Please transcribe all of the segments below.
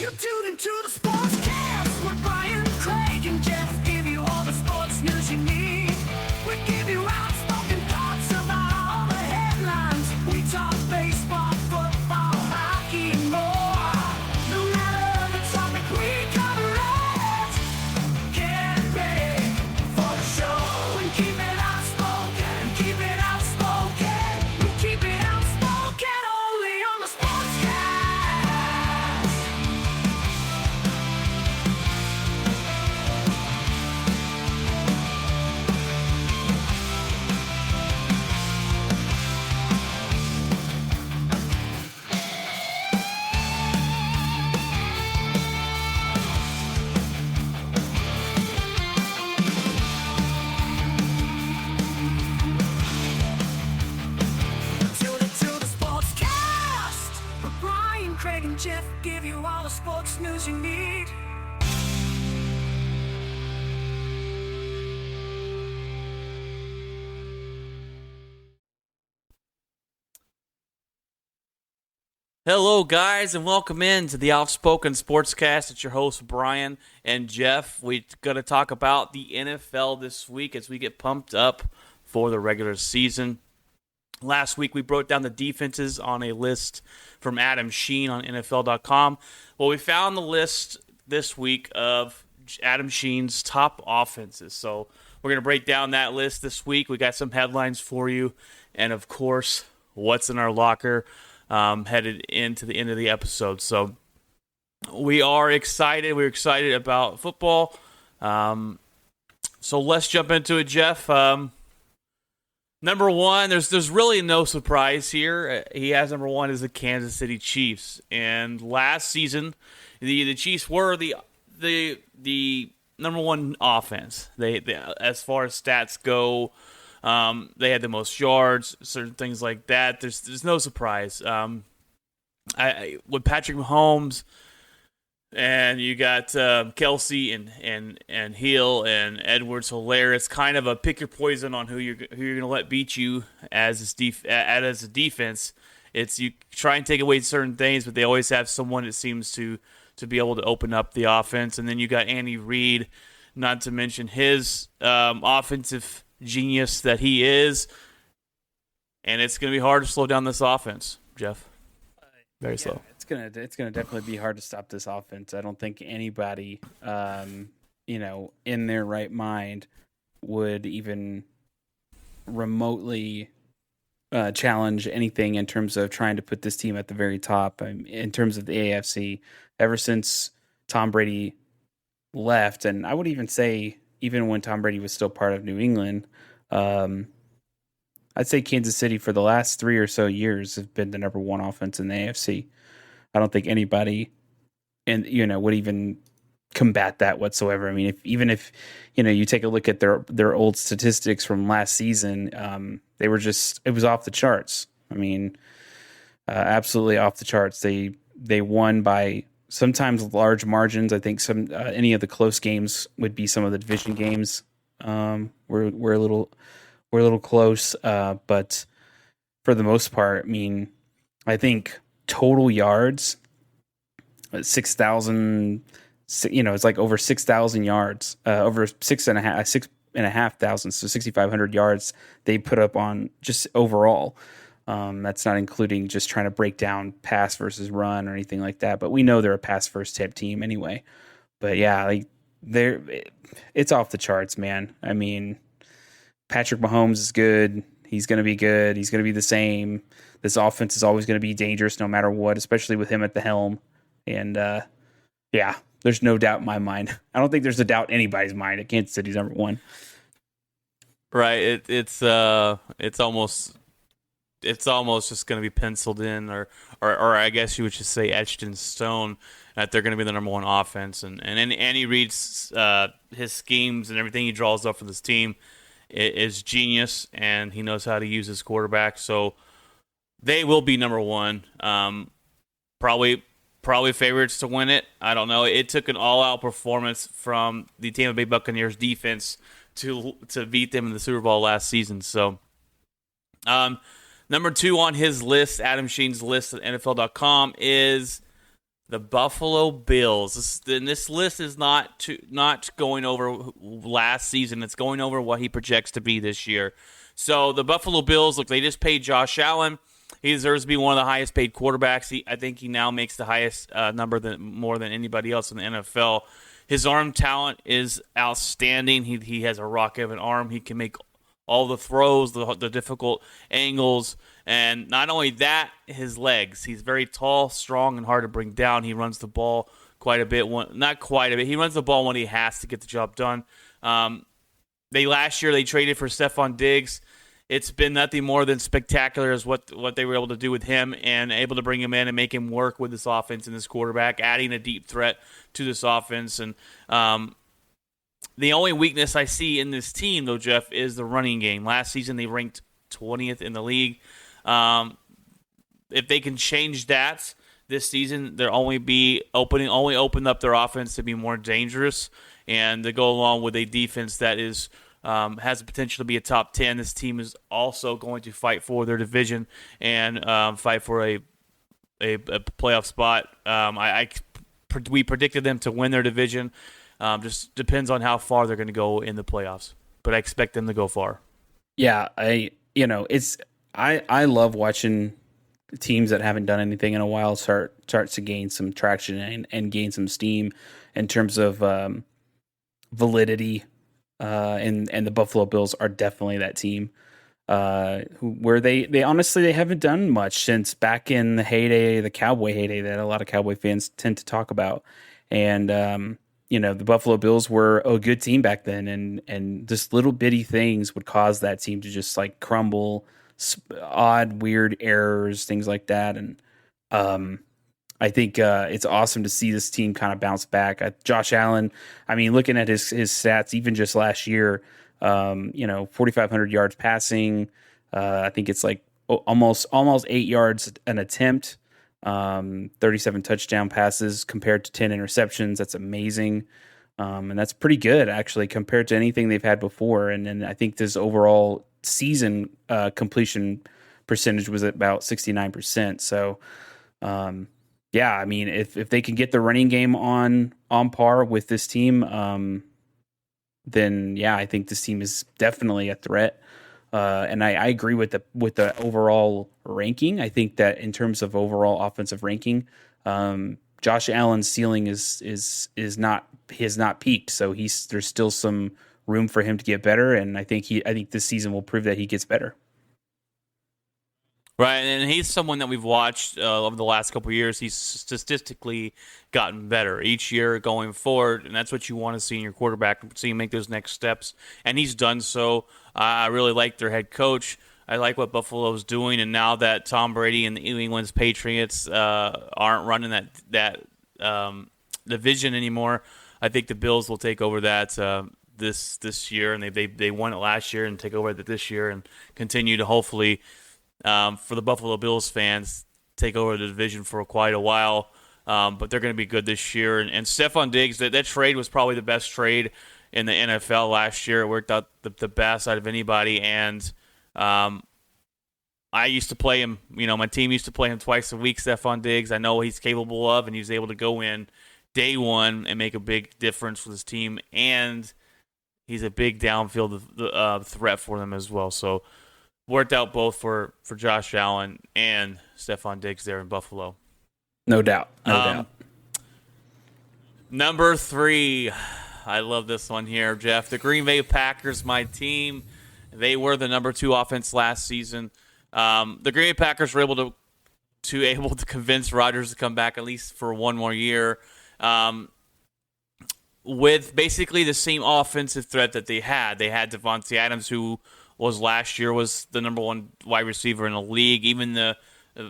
You tune into the Sportscast with Brian, Craig, and Jeff. Give you all the sports news you need. We give you outspoken thoughts about all the headlines. We talk baseball, football, hockey, and more. No matter the topic, we cover it. Get ready for the show and keep it outspoken. Keep it outspoken. We keep it outspoken only on the Sportscast. Tune into the Sportscast with Brian, Craig, and Jeff. Give you all the sports news you need. Hello, guys, and welcome in to the Outspoken Sportscast. It's your host, Brian and Jeff. We're going to talk about the NFL this week as we get pumped up for the regular season. Last week, we broke down the defenses on a list from Adam Sheen on NFL.com. Well, we found the list this week of Adam Sheen's top offenses. So we're going to break down that list this week. We got some headlines for you. And, of course, what's in our locker headed into the end of the episode. So we are excited. We're excited about football. So let's jump into it, Jeff. Number one, there's really no surprise here. He has number one is the Kansas City Chiefs, and last season, the Chiefs were the number one offense. They as far as stats go, they had the most yards, certain things like that. There's no surprise. With Patrick Mahomes. And you got Kelsey and Hill and Edwards-Helaire. It's kind of a pick your poison on who you're going to let beat you as a defense. It's you try and take away certain things, but they always have someone that seems to be able to open up the offense. And then you got Andy Reid, not to mention his offensive genius that he is. And it's going to be hard to slow down this offense, Jeff. Very slow. It's gonna definitely be hard to stop this offense. I don't think anybody, in their right mind, would even remotely challenge anything in terms of trying to put this team at the very top. In terms of the AFC, ever since Tom Brady left, and I would even say even when Tom Brady was still part of New England, I'd say Kansas City for the last 3 or so years has been the number one offense in the AFC. I don't think anybody, would even combat that whatsoever. I mean, if you take a look at their old statistics from last season, it was off the charts. I mean, absolutely off the charts. They won by sometimes large margins. I think any of the close games would be some of the division games. We're a little close, but for the most part, I mean, I think total yards, 6,000. It's like over 6,000 yards, over 6,500, so 6,500 yards they put up on just overall. That's not including just trying to break down pass versus run or anything like that. But we know they're a pass first type team anyway. But yeah, it's off the charts, man. I mean, Patrick Mahomes is good. He's going to be good. He's going to be the same. This offense is always going to be dangerous no matter what, especially with him at the helm. And, there's no doubt in my mind. I don't think there's a doubt in anybody's mind that Kansas City's number one. Right. It's almost just going to be penciled in or I guess you would just say etched in stone that they're going to be the number one offense. And Andy Reid's his schemes and everything he draws up for this team is genius, and he knows how to use his quarterback. So they will be number one. Probably favorites to win it. I don't know. It took an all-out performance from the Tampa Bay Buccaneers defense to beat them in the Super Bowl last season. So, number two on his list, Adam Sheen's list at NFL.com, is The Buffalo Bills. This list is not going over last season. It's going over what he projects to be this year. So the Buffalo Bills, look, they just paid Josh Allen. He deserves to be one of the highest paid quarterbacks. I think he now makes the highest number more than anybody else in the NFL. His arm talent is outstanding. He has a rock of an arm. He can make all the throws, the difficult angles, and not only that, his legs. He's very tall, strong, and hard to bring down. He runs the ball quite a bit. Not quite a bit. He runs the ball when he has to get the job done. Last year they traded for Stephon Diggs. It's been nothing more than spectacular as what they were able to do with him and able to bring him in and make him work with this offense and this quarterback, adding a deep threat to this offense. And the only weakness I see in this team, though, Jeff, is the running game. Last season, they ranked 20th in the league. If they can change that this season, they'll only open up their offense to be more dangerous and to go along with a defense that is has the potential to be a top 10. This team is also going to fight for their division and fight for a playoff spot. We predicted them to win their division. Just depends on how far they're going to go in the playoffs, but I expect them to go far. Yeah, I love watching teams that haven't done anything in a while starts to gain some traction and gain some steam in terms of validity. And the Buffalo Bills are definitely that team where they honestly they haven't done much since back in the Cowboy heyday that a lot of Cowboy fans tend to talk about. And the Buffalo Bills were a good team back then, and just little bitty things would cause that team to just like crumble, odd, weird errors, things like that. And I think it's awesome to see this team kind of bounce back. Josh Allen, I mean, looking at his stats, even just last year, 4,500 yards passing. I think it's like almost 8 yards an attempt. 37 touchdown passes compared to 10 interceptions. That's amazing. And that's pretty good actually compared to anything they've had before. And then I think this overall season completion percentage was about 69%. So, yeah, I mean, if they can get the running game on par with this team, then yeah, I think this team is definitely a threat. And I agree with the overall ranking. I think that in terms of overall offensive ranking, Josh Allen's ceiling has not peaked. So there's still some room for him to get better, and I think this season will prove that he gets better. Right, and he's someone that we've watched over the last couple of years. He's statistically gotten better each year going forward, and that's what you want to see in your quarterback, see him make those next steps, and he's done so. I really like their head coach. I like what Buffalo's doing, and now that Tom Brady and the New England's Patriots aren't running that division anymore, I think the Bills will take over that this year, and they won it last year and take over it this year and continue to hopefully. For the Buffalo Bills fans, take over the division for quite a while, but they're going to be good this year. And Stephon Diggs, that trade was probably the best trade in the NFL last year. It worked out the best out of anybody, and I used to play him. My team used to play him twice a week, Stephon Diggs. I know what he's capable of, and he's able to go in day one and make a big difference for his team, and he's a big downfield threat for them as well. So worked out both for Josh Allen and Stephon Diggs there in Buffalo. No doubt. No doubt. Number 3. I love this one here, Jeff. The Green Bay Packers, my team. They were the number 2 offense last season. The Green Bay Packers were able to convince Rodgers to come back at least for one more year with basically the same offensive threat that they had. They had Devontae Adams, who last year was the number 1 wide receiver in the league. Even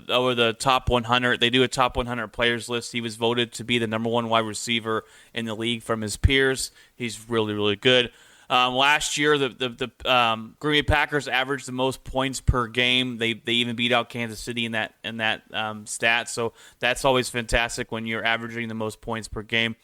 over the top 100, they do a top 100 players list. He was voted to be the number 1 wide receiver in the league from his peers. He's really, really good. Last year, the Green Bay Packers averaged the most points per game. They even beat out Kansas City in that stat. So that's always fantastic when you're averaging the most points per game.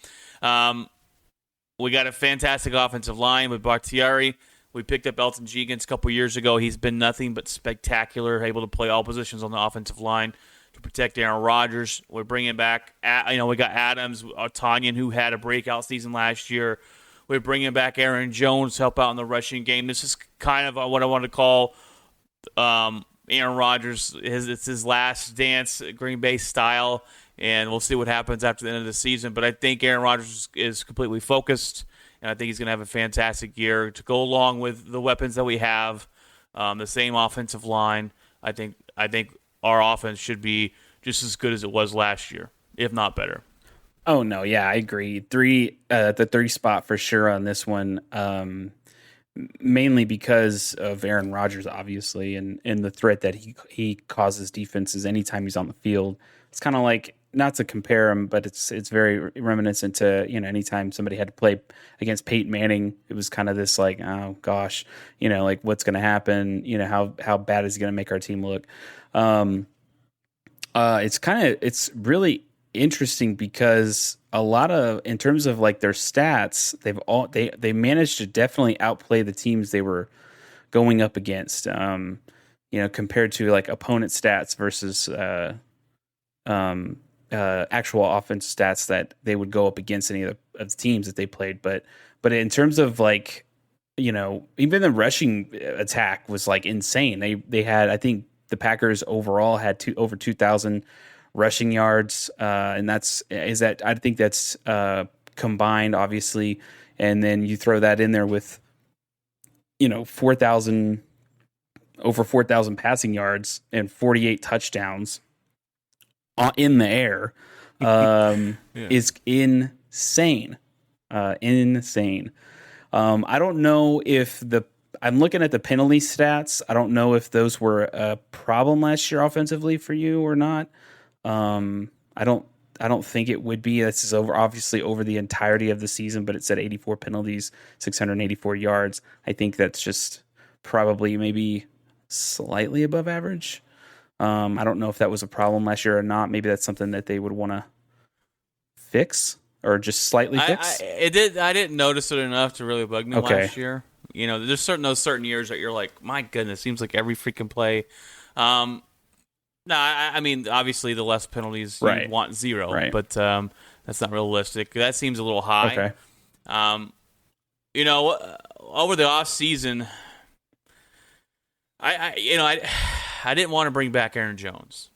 We got a fantastic offensive line with Bakhtiari. We picked up Elton Jenkins a couple years ago. He's been nothing but spectacular, able to play all positions on the offensive line, to protect Aaron Rodgers. We're bringing back, we got Adams, Tanyan, who had a breakout season last year. We're bringing back Aaron Jones to help out in the rushing game. This is kind of what I want to call Aaron Rodgers. It's his last dance, Green Bay style, and we'll see what happens after the end of the season. But I think Aaron Rodgers is completely focused, and I think he's going to have a fantastic year to go along with the weapons that we have, the same offensive line. I think our offense should be just as good as it was last year, if not better. Oh no, yeah, I agree. The 3 spot for sure on this one, mainly because of Aaron Rodgers, obviously, and the threat that he causes defenses anytime he's on the field. It's kind of like, not to compare him, but it's very reminiscent to, anytime somebody had to play against Peyton Manning, it was kind of this like, oh gosh, like what's going to happen? How bad is he going to make our team look? It's really interesting because a lot of, in terms of like their stats, they managed to definitely outplay the teams they were going up against. Compared to like opponent stats versus actual offense stats that they would go up against any of the teams that they played. But in terms of like, even the rushing attack was like insane. They had, I think the Packers overall had over 2,000 rushing yards. And I think that's combined, obviously. And then you throw that in there with, 4,000 passing yards and 48 touchdowns in the air, is insane. Insane. I don't know if I'm looking at the penalty stats. I don't know if those were a problem last year offensively for you or not. I don't think it would be. This is obviously over the entirety of the season, but it said 84 penalties, 684 yards. I think that's just probably maybe slightly above average. I don't know if that was a problem last year or not. Maybe that's something that they would want to fix or just slightly fix. I didn't notice it enough to really bug me last year. There's certain years that you're like, my goodness, seems like every freaking play. No, I mean, obviously the less penalties you want 0, but that's not realistic. That seems a little high. Okay. Over the off season, I didn't want to bring back Aaron Jones.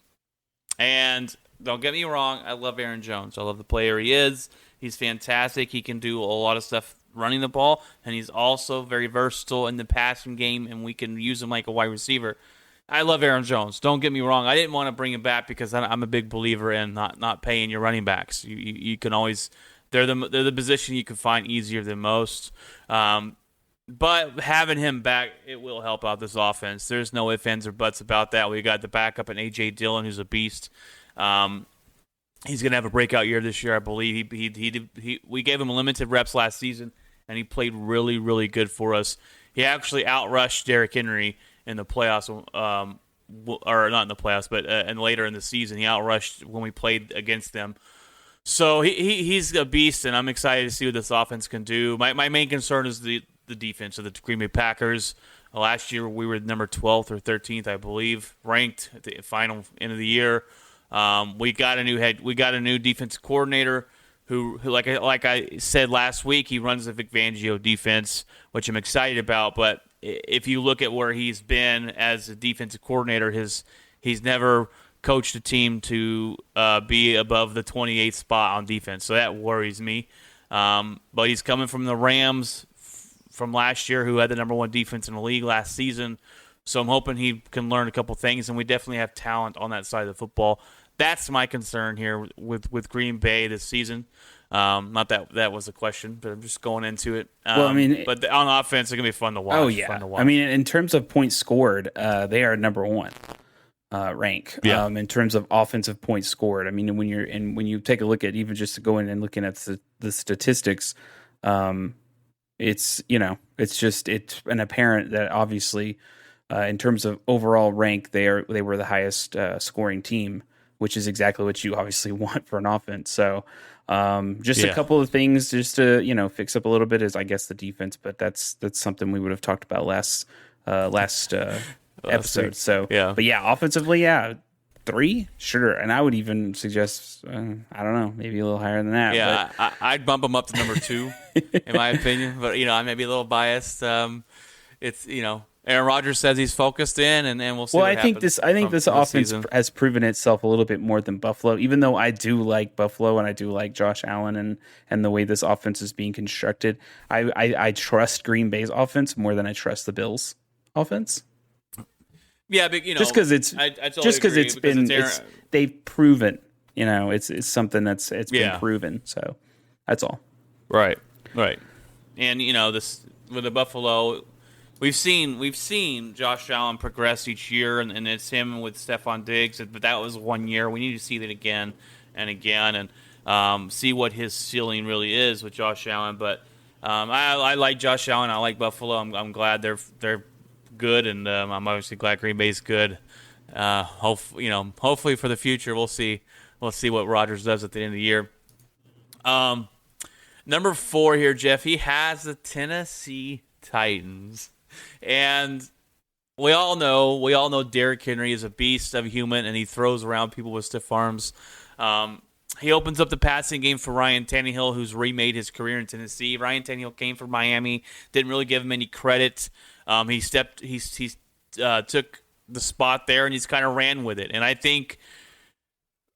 And don't get me wrong, I love Aaron Jones. I love the player he is. He's fantastic. He can do a lot of stuff running the ball, and he's also very versatile in the passing game, and we can use him like a wide receiver. I love Aaron Jones. Don't get me wrong. I didn't want to bring him back because I'm a big believer in not paying your running backs. You can always – they're the position you can find easier than most. But having him back, it will help out this offense. There's no ifs, ands, or buts about that. We got the backup in A.J. Dillon, who's a beast. He's going to have a breakout year this year, I believe. We gave him limited reps last season, and he played really, really good for us. He actually outrushed Derrick Henry in the playoffs, or not in the playoffs, but and later in the season. He outrushed when we played against them. So he's a beast, and I'm excited to see what this offense can do. My main concern is the defense of the Green Bay Packers. Last year we were number 12th or 13th, I believe, ranked at the final end of the year. We got a new defensive coordinator who like I said last week, he runs the Vic Fangio defense, which I'm excited about. But if you look at where he's been as a defensive coordinator, he's never coached a team to be above the 28th spot on defense, so that worries me. But he's coming from the Rams from last year, who had the number 1 defense in the league last season. So I'm hoping he can learn a couple things, and we definitely have talent on that side of the football. That's my concern here with Green Bay this season. Not that was a question, but I'm just going into it. But on offense, it's going to be fun to watch. Oh, yeah. Fun to watch. I mean, in terms of points scored, they are number 1 rank in terms of offensive points scored. I mean, when you take a look at even just going and looking at the statistics, it's an apparent that obviously in terms of overall rank, they were the highest scoring team, which is exactly what you obviously want for an offense. So a couple of things just to fix up a little bit is, I guess, the defense, but that's something we would have talked about last episode. So but offensively, 3, sure. And I would even suggest, I don't know, maybe a little higher than that. Yeah, but. I'd bump him up to number 2, in my opinion. But I may be a little biased. It's Aaron Rodgers says he's focused in, and we'll see. Well, what I think happens this offense has proven itself a little bit more than Buffalo. Even though I do like Buffalo and I do like Josh Allen and the way this offense is being constructed, I trust Green Bay's offense more than I trust the Bills' offense. Yeah, but just because they've proven, it's something that's been proven. So that's all. Right. And this with the Buffalo, we've seen Josh Allen progress each year, and it's him with Stephon Diggs. But that was 1 year. We need to see that again and again, and see what his ceiling really is with Josh Allen. But I like Josh Allen. I like Buffalo. I'm glad they're good, and I'm obviously glad Green Bay's good. Hopefully for the future, we'll see what Rodgers does at the end of the year. Number 4 here, Jeff. He has the Tennessee Titans, and we all know Derrick Henry is a beast of a human, and he throws around people with stiff arms. He opens up the passing game for Ryan Tannehill, who's remade his career in Tennessee. Ryan Tannehill came from Miami, didn't really give him any credit. He took the spot there, and he's kind of ran with it. And I think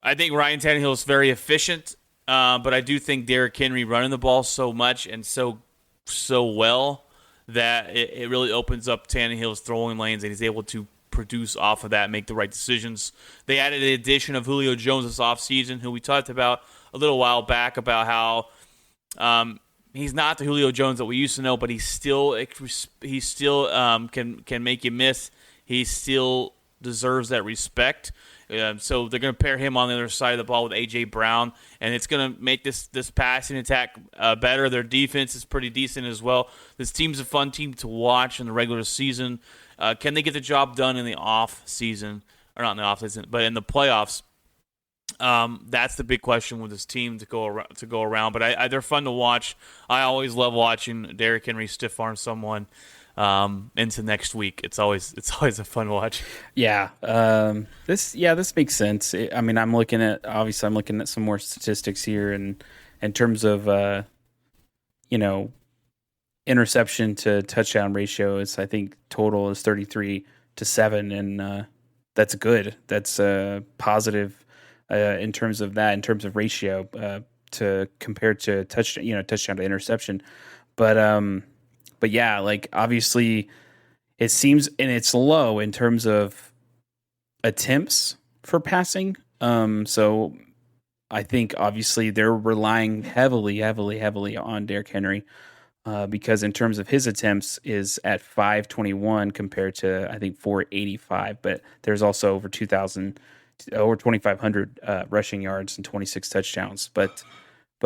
Ryan Tannehill is very efficient, but I do think Derrick Henry running the ball so much and so well that it really opens up Tannehill's throwing lanes, and he's able to produce off of that and make the right decisions. They added the addition of Julio Jones this offseason, who we talked about a little while back about how he's not the Julio Jones that we used to know, but he still can make you miss. He still deserves that respect. So they're going to pair him on the other side of the ball with A.J. Brown, and it's going to make this passing attack better. Their defense is pretty decent as well. This team's a fun team to watch in the regular season. Can they get the job done in the off season, or not in the off season, but in the playoffs? That's the big question with this team to go around. But they're fun to watch. I always love watching Derrick Henry stiff arm someone into next week. It's always a fun watch. Yeah. This makes sense. I'm looking at some more statistics here, and in terms of interception to touchdown ratio, I think total is 33-7, and that's good. That's positive in terms of ratio to compare to touchdown to interception. But yeah, like obviously it seems, and it's low in terms of attempts for passing. So I think obviously they're relying heavily on Derrick Henry because in terms of his attempts is at 521 compared to I think 485, but there's also over 2,500 rushing yards and 26 touchdowns. But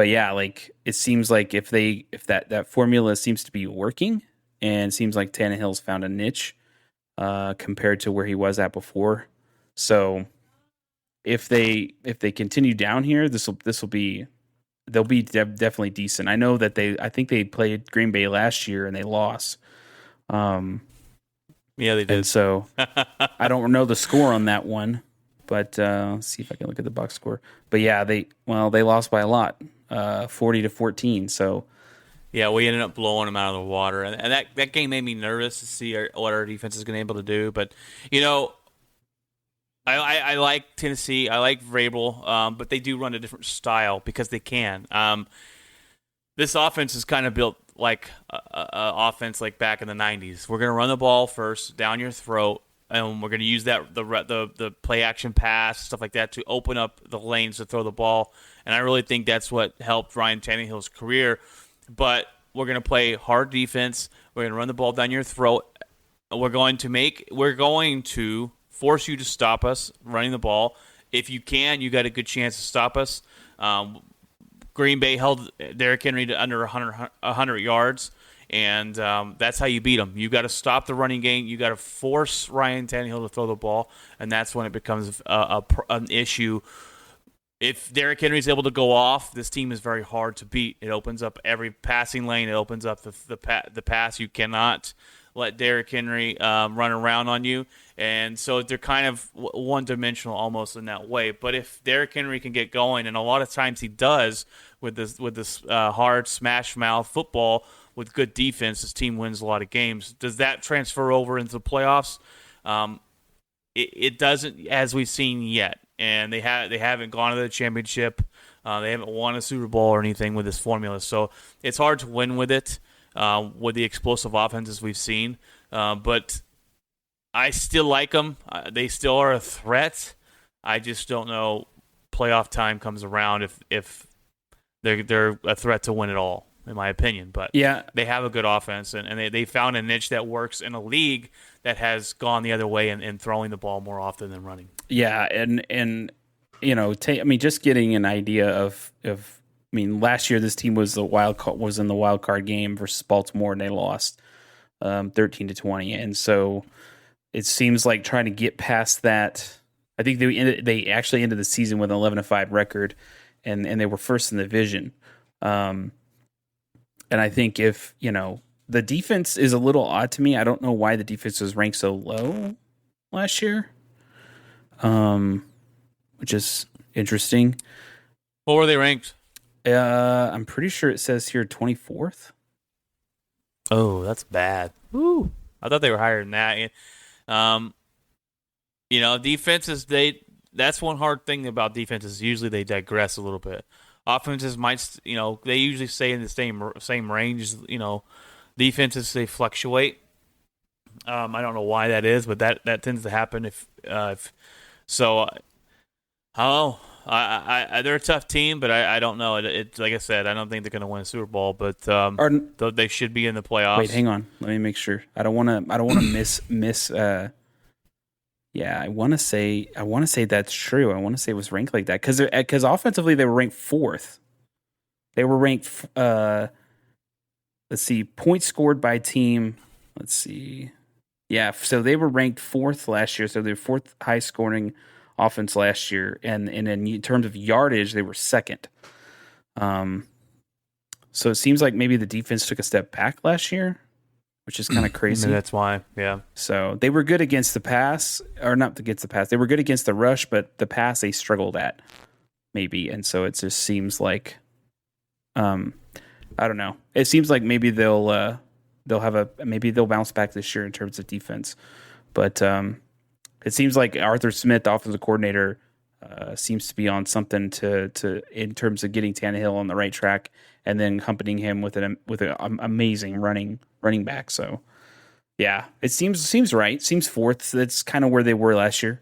yeah, like it seems like if that formula seems to be working, and it seems like Tannehill's found a niche compared to where he was at before. So if they continue down here, they'll be definitely decent. I know that I think they played Green Bay last year and they lost. Yeah, they did. And so I don't know the score on that one, but let's see if I can look at the box score. But yeah, they lost by a lot. 40-14. So yeah, we ended up blowing them out of the water, and that game made me nervous to see what our defense is going to be able to do. But I like Tennessee, I like Vrabel, but they do run a different style because they can. This offense is kind of built like a offense like back in the 90s. We're going to run the ball first down your throat, and we're going to use the play action pass, stuff like that, to open up the lanes to throw the ball. And I really think that's what helped Ryan Tannehill's career. But we're going to play hard defense. We're going to run the ball down your throat. We're going to force you to stop us running the ball. If you can, you got a good chance to stop us. Green Bay held Derrick Henry to under 100 yards. And that's how you beat them. You got to stop the running game. You got to force Ryan Tannehill to throw the ball, and that's when it becomes an issue. If Derrick Henry is able to go off, this team is very hard to beat. It opens up every passing lane. It opens up the pass. You cannot let Derrick Henry run around on you. And so they're kind of one-dimensional almost in that way. But if Derrick Henry can get going, and a lot of times he does with this hard smash mouth football with good defense, his team wins a lot of games. Does that transfer over into the playoffs? It doesn't, as we've seen yet. And they haven't gone to the championship. They haven't won a Super Bowl or anything with this formula. So it's hard to win with it, with the explosive offenses we've seen. But I still like them. They still are a threat. I just don't know playoff time comes around if they're a threat to win it all, in my opinion. But yeah, they have a good offense, and they found a niche that works in a league that has gone the other way in throwing the ball more often than running. Yeah, and just getting an idea of last year this team was in the wild card game versus Baltimore, and they lost 13-20, and so it seems like trying to get past that. I think they actually ended the season with an 11-5 record, and they were first in the division. And I think if the defense is a little odd to me. I don't know why the defense was ranked so low last year. Which is interesting. What were they ranked? I'm pretty sure it says here 24th. Oh, that's bad. Woo. I thought they were higher than that. Defenses, that's one hard thing about defenses. Usually they digress a little bit. Offenses might, they usually stay in the same range. Defenses, they fluctuate. I don't know why that is, but that tends to happen if so. They're a tough team, but I don't know. It's like I said, I don't think they're going to win a Super Bowl, but they should be in the playoffs. Wait, hang on. Let me make sure. I don't want to miss. Yeah, I want to say that's true. I want to say it was ranked like that because offensively they were ranked 4th. They were ranked. Let's see, points scored by team. Let's see. Yeah, so they were ranked 4th last year. So they're 4th high scoring offense last year, and in terms of yardage, they were 2nd. So it seems like maybe the defense took a step back last year, which is kind of crazy. That's why, yeah. So they were good against the pass, or not against the pass. They were good against the rush, but the pass they struggled at, maybe. And so it just seems like, I don't know. It seems like maybe they'll bounce back this year in terms of defense, but it seems like Arthur Smith, the offensive coordinator, seems to be on something to in terms of getting Tannehill on the right track, and then accompanying him with an amazing running back. So, yeah, it seems right. Seems 4th. That's kind of where they were last year.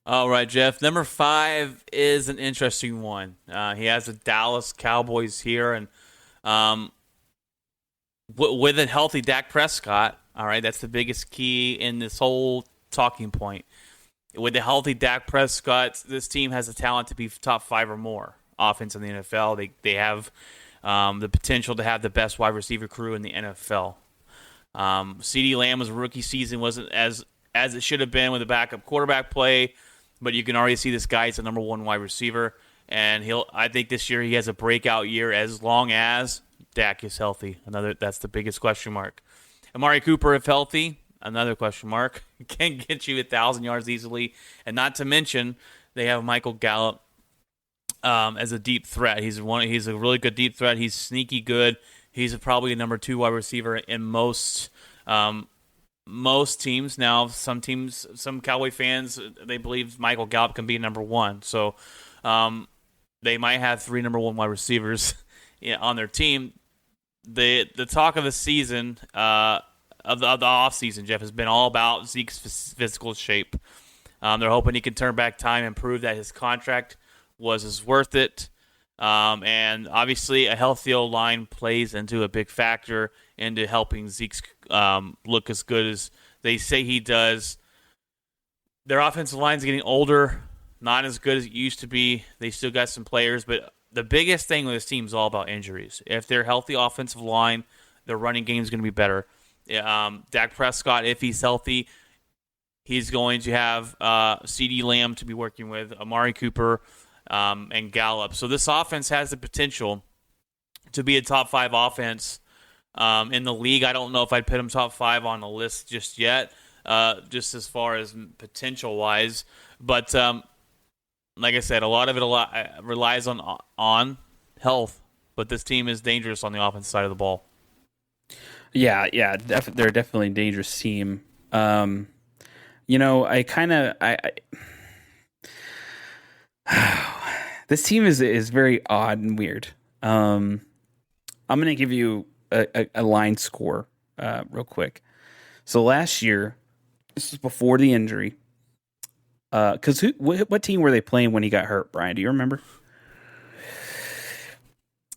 All right, Jeff. Number 5 is an interesting one. He has the Dallas Cowboys here, and with a healthy Dak Prescott. All right, that's the biggest key in this whole talking point. With a healthy Dak Prescott, this team has the talent to be top 5 or more offense in the NFL. They have the potential to have the best wide receiver crew in the NFL. CeeDee Lamb's rookie season wasn't as it should have been with a backup quarterback play, but you can already see this guy is the number 1 wide receiver, and I think this year he has a breakout year as long as Dak is healthy. That's the biggest question mark. Amari Cooper, if healthy, another question mark. Can get you 1,000 yards easily. And not to mention, they have Michael Gallup as a deep threat. He's a really good deep threat. He's sneaky good. He's probably a number 2 wide receiver in most teams. Now, some Cowboy fans, they believe Michael Gallup can be number 1. So they might have 3 number 1 wide receivers on their team. The talk of the season, of the offseason, Jeff, has been all about Zeke's physical shape. They're hoping he can turn back time and prove that his contract was worth it. And obviously, a healthy O-line plays into a big factor into helping Zeke's look as good as they say he does. Their offensive line is getting older, not as good as it used to be. They still got some players, but the biggest thing with this team is all about injuries. If they're healthy offensive line, their running game is going to be better. Dak Prescott, if he's healthy, he's going to have CeeDee Lamb to be working with, Amari Cooper, and Gallup. So this offense has the potential to be a top 5 offense In the league. I don't know if I'd put him top 5 on the list just yet, just as far as potential wise. But like I said, a lot of it relies on health. But this team is dangerous on the offensive side of the ball. Yeah, they're definitely a dangerous team. I this team is very odd and weird. I'm going to give you a line score real quick. So last year, this was before the injury. Because what team were they playing when he got hurt, Brian? Do you remember?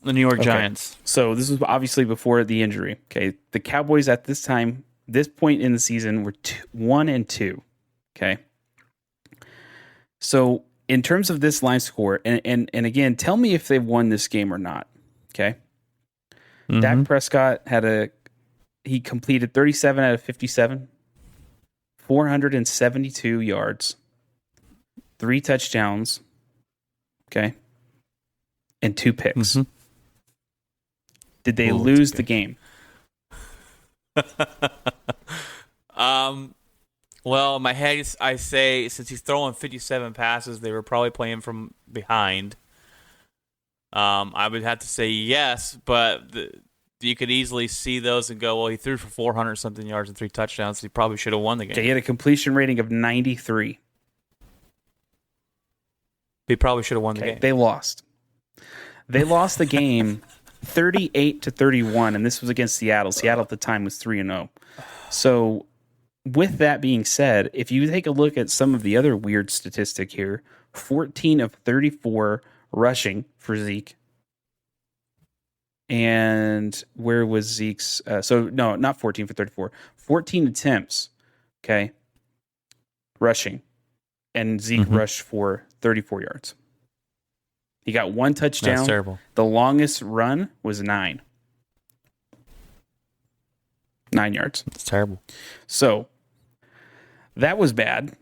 The New York Giants. So this was obviously before the injury. Okay, the Cowboys at this point in the season were 1-2. Okay, so in terms of this line score, and again, tell me if they've won this game or not. Okay, Dak Prescott he completed 37 out of 57, 472 yards, 3 touchdowns. Okay, and 2 picks. Did they lose the game? Well, in my head, I say since he's throwing 57 passes, they were probably playing from behind. I would have to say yes, but you could easily see those and go, well, he threw for 400-something yards and 3 touchdowns. So he probably should have won the game. Okay, he had a completion rating of 93. He probably should have won the game. They lost. They lost the game 38-31, and this was against Seattle. Seattle at the time was 3-0. So, with that being said, if you take a look at some of the other weird statistic here, 14 of 34 rushing for Zeke. And where was Zeke's? No, not 14 for 34. 14 attempts, okay, rushing. And Zeke rushed for 34 yards. He got 1 touchdown. That's terrible. The longest run was 9. 9 yards. That's terrible. So that was bad.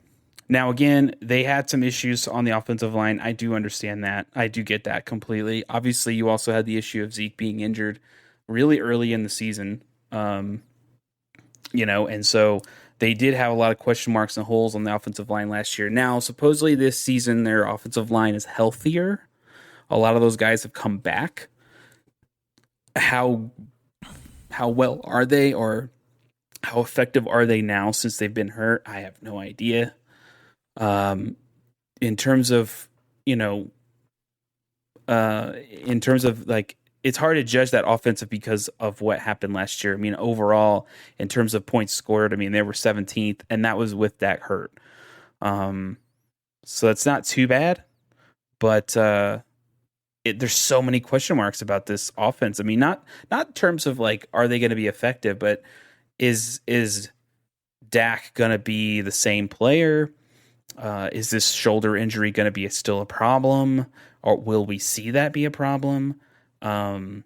Now, again, they had some issues on the offensive line. I do understand that. I do get that completely. Obviously, you also had the issue of Zeke being injured really early in the season. And so they did have a lot of question marks and holes on the offensive line last year. Now, supposedly this season, their offensive line is healthier. A lot of those guys have come back. How well are they, or how effective are they now since they've been hurt? I have no idea. In terms of, like, it's hard to judge that offensive because of what happened last year. I mean, overall, in terms of points scored, I mean, they were 17th, and that was with Dak hurt. So it's not too bad, but there's so many question marks about this offense. I mean, not in terms of like, are they going to be effective, but is Dak going to be the same player? Is this shoulder injury going to be still a problem, or will we see that be a problem? And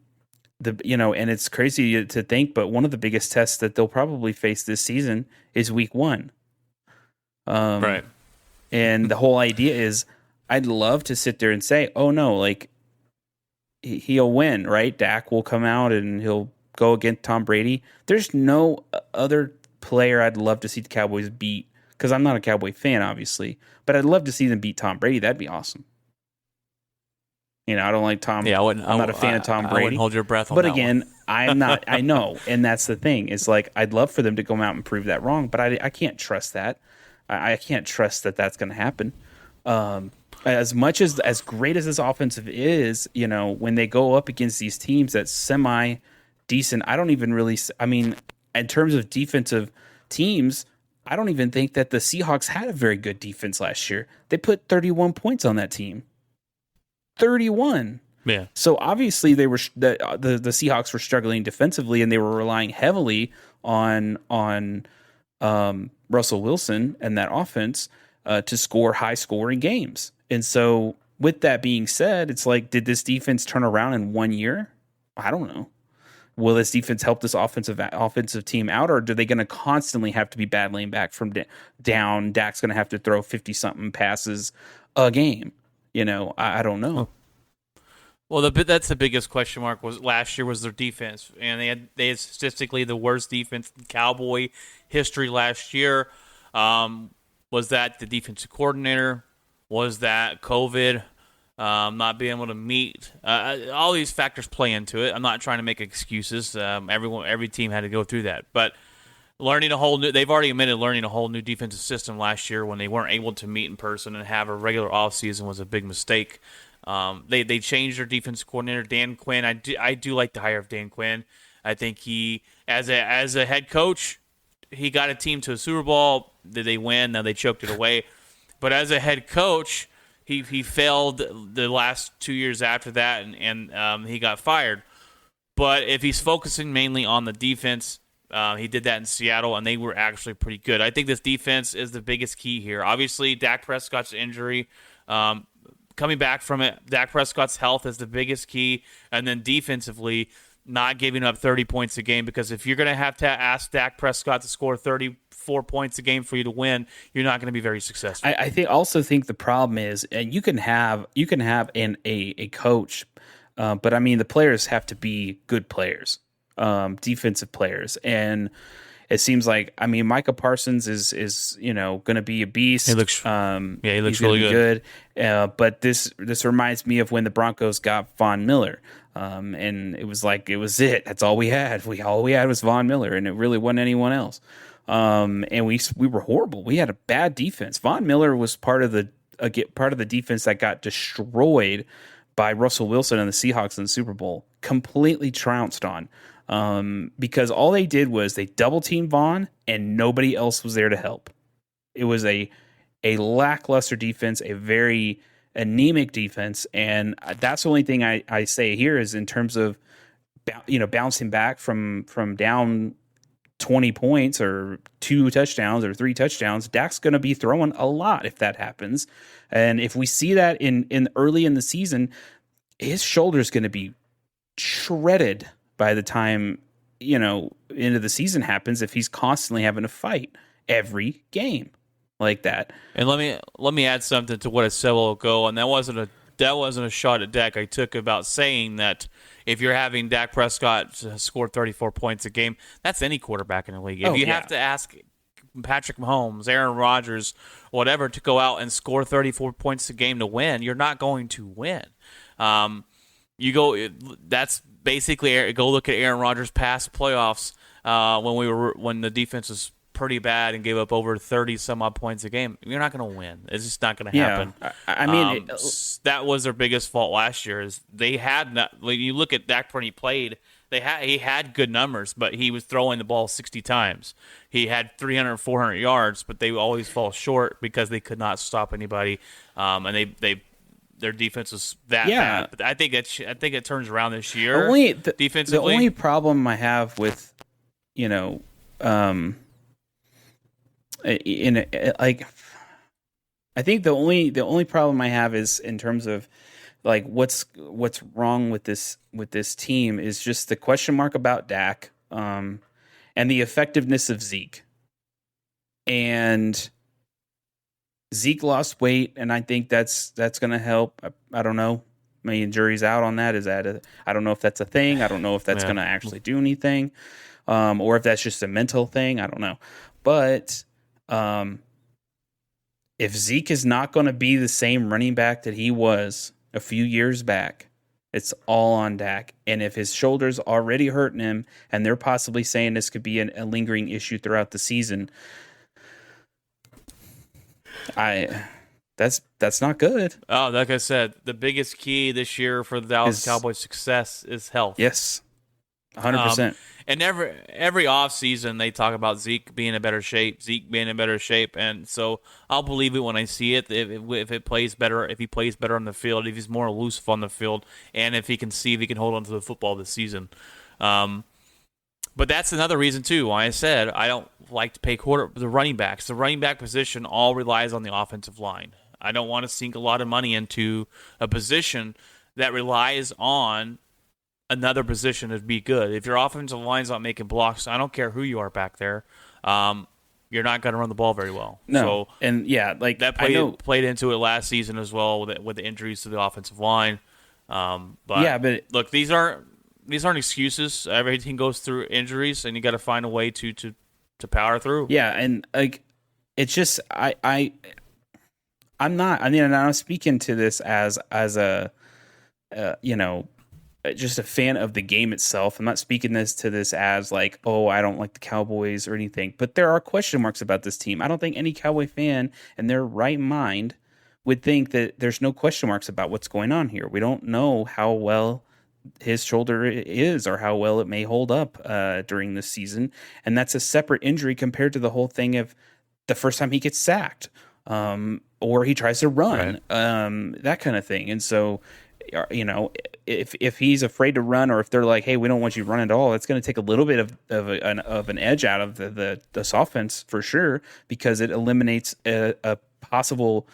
it's crazy to think, but one of the biggest tests that they'll probably face this season is week 1. Right. And the whole idea is, I'd love to sit there and say, oh no, like he'll win, right? Dak will come out and he'll go against Tom Brady. There's no other player I'd love to see the Cowboys beat, because I'm not a Cowboy fan, obviously, but I'd love to see them beat Tom Brady. That'd be awesome. I don't like Tom. Yeah, I'm not a fan of Tom Brady. I wouldn't hold your breath on but that again, one. I'm not. I know, and that's the thing. It's like, I'd love for them to come out and prove that wrong, but I can't trust that. I can't trust that that's going to happen. As much as great as this offensive is, when they go up against these teams that's semi decent, I don't even really. I mean, in terms of defensive teams, I don't even think that the Seahawks had a very good defense last year. They put 31 points on that team. 31. Yeah. So obviously they were the Seahawks were struggling defensively, and they were relying heavily on Russell Wilson and that offense to score high scoring games. And so with that being said, it's like, did this defense turn around in 1 year? I don't know. Will this defense help this offensive team out, or are they going to constantly have to be battling back from down? Dak's going to have to throw 50-something passes a game. I don't know. Well, that's the biggest question mark was last year was their defense, and they had statistically the worst defense in Cowboy history last year. Was that the defensive coordinator? Was that COVID? Not being able to meet? All these factors play into it. I'm not trying to make excuses. Every team had to go through that, but they've already admitted learning a whole new defensive system last year when they weren't able to meet in person and have a regular offseason was a big mistake. They changed their defensive coordinator, Dan Quinn. I do like the hire of Dan Quinn. I think he, as a head coach, he got a team to a Super Bowl. Did they win? No, they choked it away. But as a head coach, he failed the last 2 years after that, and he got fired. But if he's focusing mainly on the defense, he did that in Seattle, and they were actually pretty good. I think this defense is the biggest key here. Obviously, Dak Prescott's injury, coming back from it, Dak Prescott's health is the biggest key, and then defensively, not giving up 30 points a game, because if you're going to have to ask Dak Prescott to score 34 points a game for you to win, you're not going to be very successful. I think the problem is, and you can have a coach, but I mean the players have to be good players. Defensive players, and it seems like Micah Parsons is going to be a beast. He looks he looks really good. But this reminds me of when the Broncos got Von Miller, and it was it. That's all we had. All we had was Von Miller, and it really wasn't anyone else. And we were horrible. We had a bad defense. Von Miller was part of the defense that got destroyed by Russell Wilson and the Seahawks in the Super Bowl. Completely trounced on. Because all they did was they double teamed Vaughn and nobody else was there to help. It was a lackluster defense, a very anemic defense, and that's the only thing I say here is in terms of bouncing back from down 20 points or 2 touchdowns or 3 touchdowns. Dak's going to be throwing a lot if that happens, and if we see that in early in the season, his shoulder's going to be shredded by the time, into the season happens, if he's constantly having to fight every game like that. And let me add something to what I said a while ago, and that wasn't a shot at Dak I took about saying that if you're having Dak Prescott score 34 points a game, that's any quarterback in the league. If you have to ask Patrick Mahomes, Aaron Rodgers, whatever, to go out and score 34 points a game to win, you're not going to win. That's basically, go look at Aaron Rodgers' past playoffs when the defense was pretty bad and gave up over 30 some odd points a game. You're not going to win. It's just not going to happen. That was their biggest fault last year. Is they had not. Like, you look at Dak when he played, he had good numbers, but he was throwing the ball 60 times. He had 300, 400 yards, but they always fall short because they could not stop anybody, and their defense was that bad. But I think it turns around this year. Defensively, the only problem I have with, I think the only problem I have is in terms of like what's wrong with this team is just the question mark about Dak, and the effectiveness of Zeke. And Zeke lost weight, and I think that's going to help. I don't know. Jury's out on that. I don't know if that's a thing. I don't know if that's going to actually do anything, or if that's just a mental thing. I don't know. But if Zeke is not going to be the same running back that he was a few years back, it's all on Dak. And if his shoulder's already hurting him, and they're possibly saying this could be a lingering issue throughout the season, that's not good. Oh, like I said, the biggest key this year for the Dallas Cowboys' success is health. Yes, 100%. And every offseason they talk about Zeke being in better shape, and so I'll believe it when I see it. If it plays better, if he plays better on the field, if he's more elusive on the field, and if he can hold on to the football this season. But that's another reason too why I said I don't like to pay the running backs. The running back position all relies on the offensive line. I don't want to sink a lot of money into a position that relies on another position to be good. If your offensive line's not making blocks, I don't care who you are back there, you're not going to run the ball very well. No, so, and yeah, like that played into it last season as well with the injuries to the offensive line. But look, these aren't excuses. Every team goes through injuries, and you got to find a way to power through. yeah, and like it's just I'm not. I mean, and I'm speaking to this as a just a fan of the game itself. I'm not speaking to this as like, oh, I don't like the Cowboys or anything. But there are question marks about this team. I don't think any Cowboy fan in their right mind would think that there's no question marks about what's going on here. We don't know how well his shoulder is or how well it may hold up during this season. And that's a separate injury compared to the whole thing of the first time he gets sacked or he tries to run, that kind of thing. And so, if he's afraid to run, or if they're like, hey, we don't want you to run at all, it's going to take a little bit of an edge out of this offense for sure, because it eliminates a possible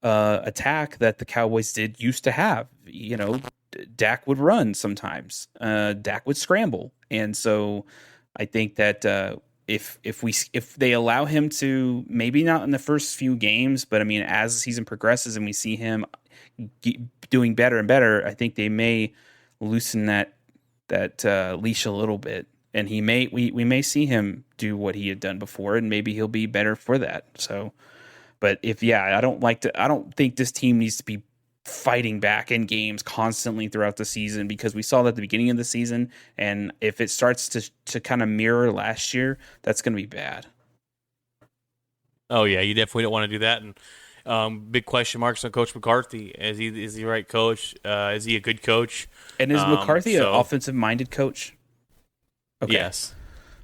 attack that the Cowboys used to have. Dak would run sometimes. Dak would scramble, and so I think that if they allow him to, maybe not in the first few games, but I mean as the season progresses and we see him doing better and better, I think they may loosen that leash a little bit, and we may see him do what he had done before, and maybe he'll be better for that. So, but I don't think this team needs to be fighting back in games constantly throughout the season, because we saw that at the beginning of the season, and if it starts to kind of mirror last year, that's going to be bad. Oh yeah, you definitely don't want to do that. And big question marks on Coach McCarthy. Is he the right coach? Is he a good coach? And is McCarthy an offensive-minded coach? Okay. Yes.